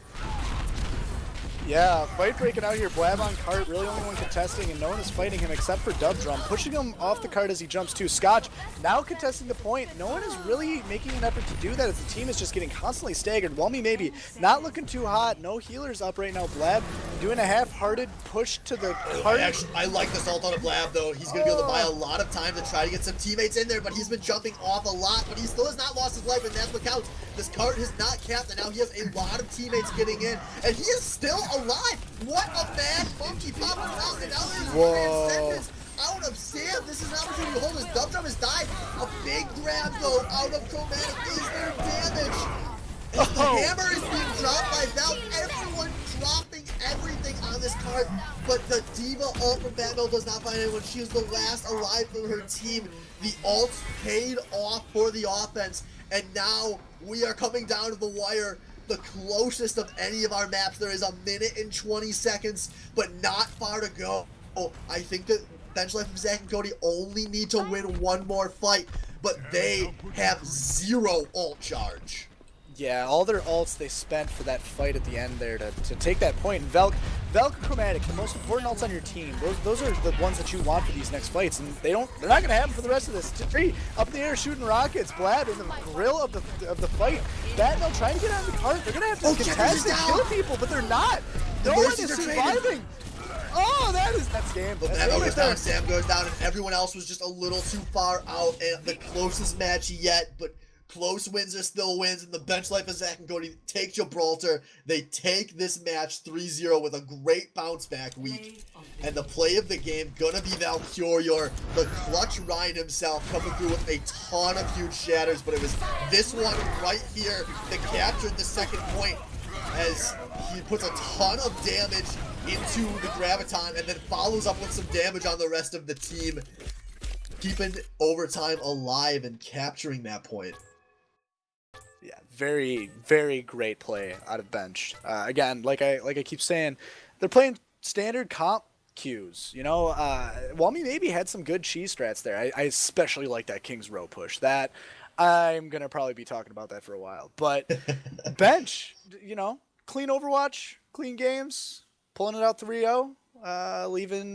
Speaker 2: Yeah, fight breaking out here. Blab on cart, really only one contesting, and no one is fighting him except for Dub Drum, pushing him off the cart as he jumps too. Scotch now contesting the point. No one is really making an effort to do that as the team is just getting constantly staggered. Whelmy maybe not looking too hot. No healers up right now. Blab doing a half-hearted push to the cart.
Speaker 1: I like this ult on a Blab though. He's going to be able to buy a lot of time to try to get some teammates in there, but he's been jumping off a lot, but he still has not lost his life, and that's what counts. This cart has not capped, and now he has a lot of teammates getting in, and he is still alive. What a mad monkey popping around, and now there's Transcendence out of Sam. This is an opportunity to hold his Dub Drum has died. A big grab though out of Chromatic. Is there damage? As the hammer is being dropped by Valk, everyone dropping everything on this card, but the Diva ult from Batmel does not find anyone. She is the last alive from her team. The ult paid off for the offense, and now we are coming down to the wire. The closest of any of our maps. There is a minute and 20 seconds, but not far to go. I think that Bench Life of Zach and Cody only need to win one more fight, but they have 0 ult charge.
Speaker 2: Yeah, all their ults they spent for that fight at the end there to take that point. And Velk and Chromatic, the most important ults on your team. Those are the ones that you want for these next fights, and they're not gonna have them for the rest of this. Tree up in the air shooting rockets. Blab in the grill of the fight. Batmel trying to get on the cart. They're gonna have to contest and kill people, but they're not. No one is surviving. Oh, that's game.
Speaker 1: But Batmel goes down, Sam goes down, and everyone else was just a little too far out. And the closest match yet, but close wins are still wins, and the Bench Life of Zach and Cody take Gibraltar. They take this match 3-0 with a great bounce back week. And the play of the game gonna be Valkyrior, the clutch Ryan himself, coming through with a ton of huge shatters, but it was this one right here that captured the second point as he puts a ton of damage into the Graviton and then follows up with some damage on the rest of the team, keeping overtime alive and capturing that point.
Speaker 2: Yeah, very, very great play out of Bench. Again, like I keep saying, they're playing standard comp queues. You know, Whelmy maybe had some good cheese strats there. I especially like that King's Row push. That I'm gonna probably be talking about that for a while. But Bench, you know, clean Overwatch, clean games, pulling it out 3-0, leaving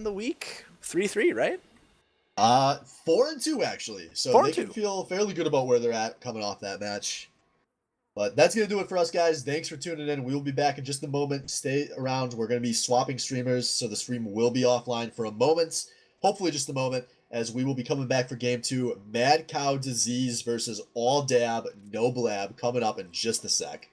Speaker 2: the week 3-3, right?
Speaker 1: 4-2 actually, so they can feel fairly good about where they're at coming off that match. But that's gonna do it for us, guys. Thanks for tuning in. We will be back in just a moment. Stay around. We're gonna be swapping streamers, so the stream will be offline for a moment, hopefully just a moment, as we will be coming back for game 2. Mad Cow Disease versus All Dab No Blab coming up in just a sec.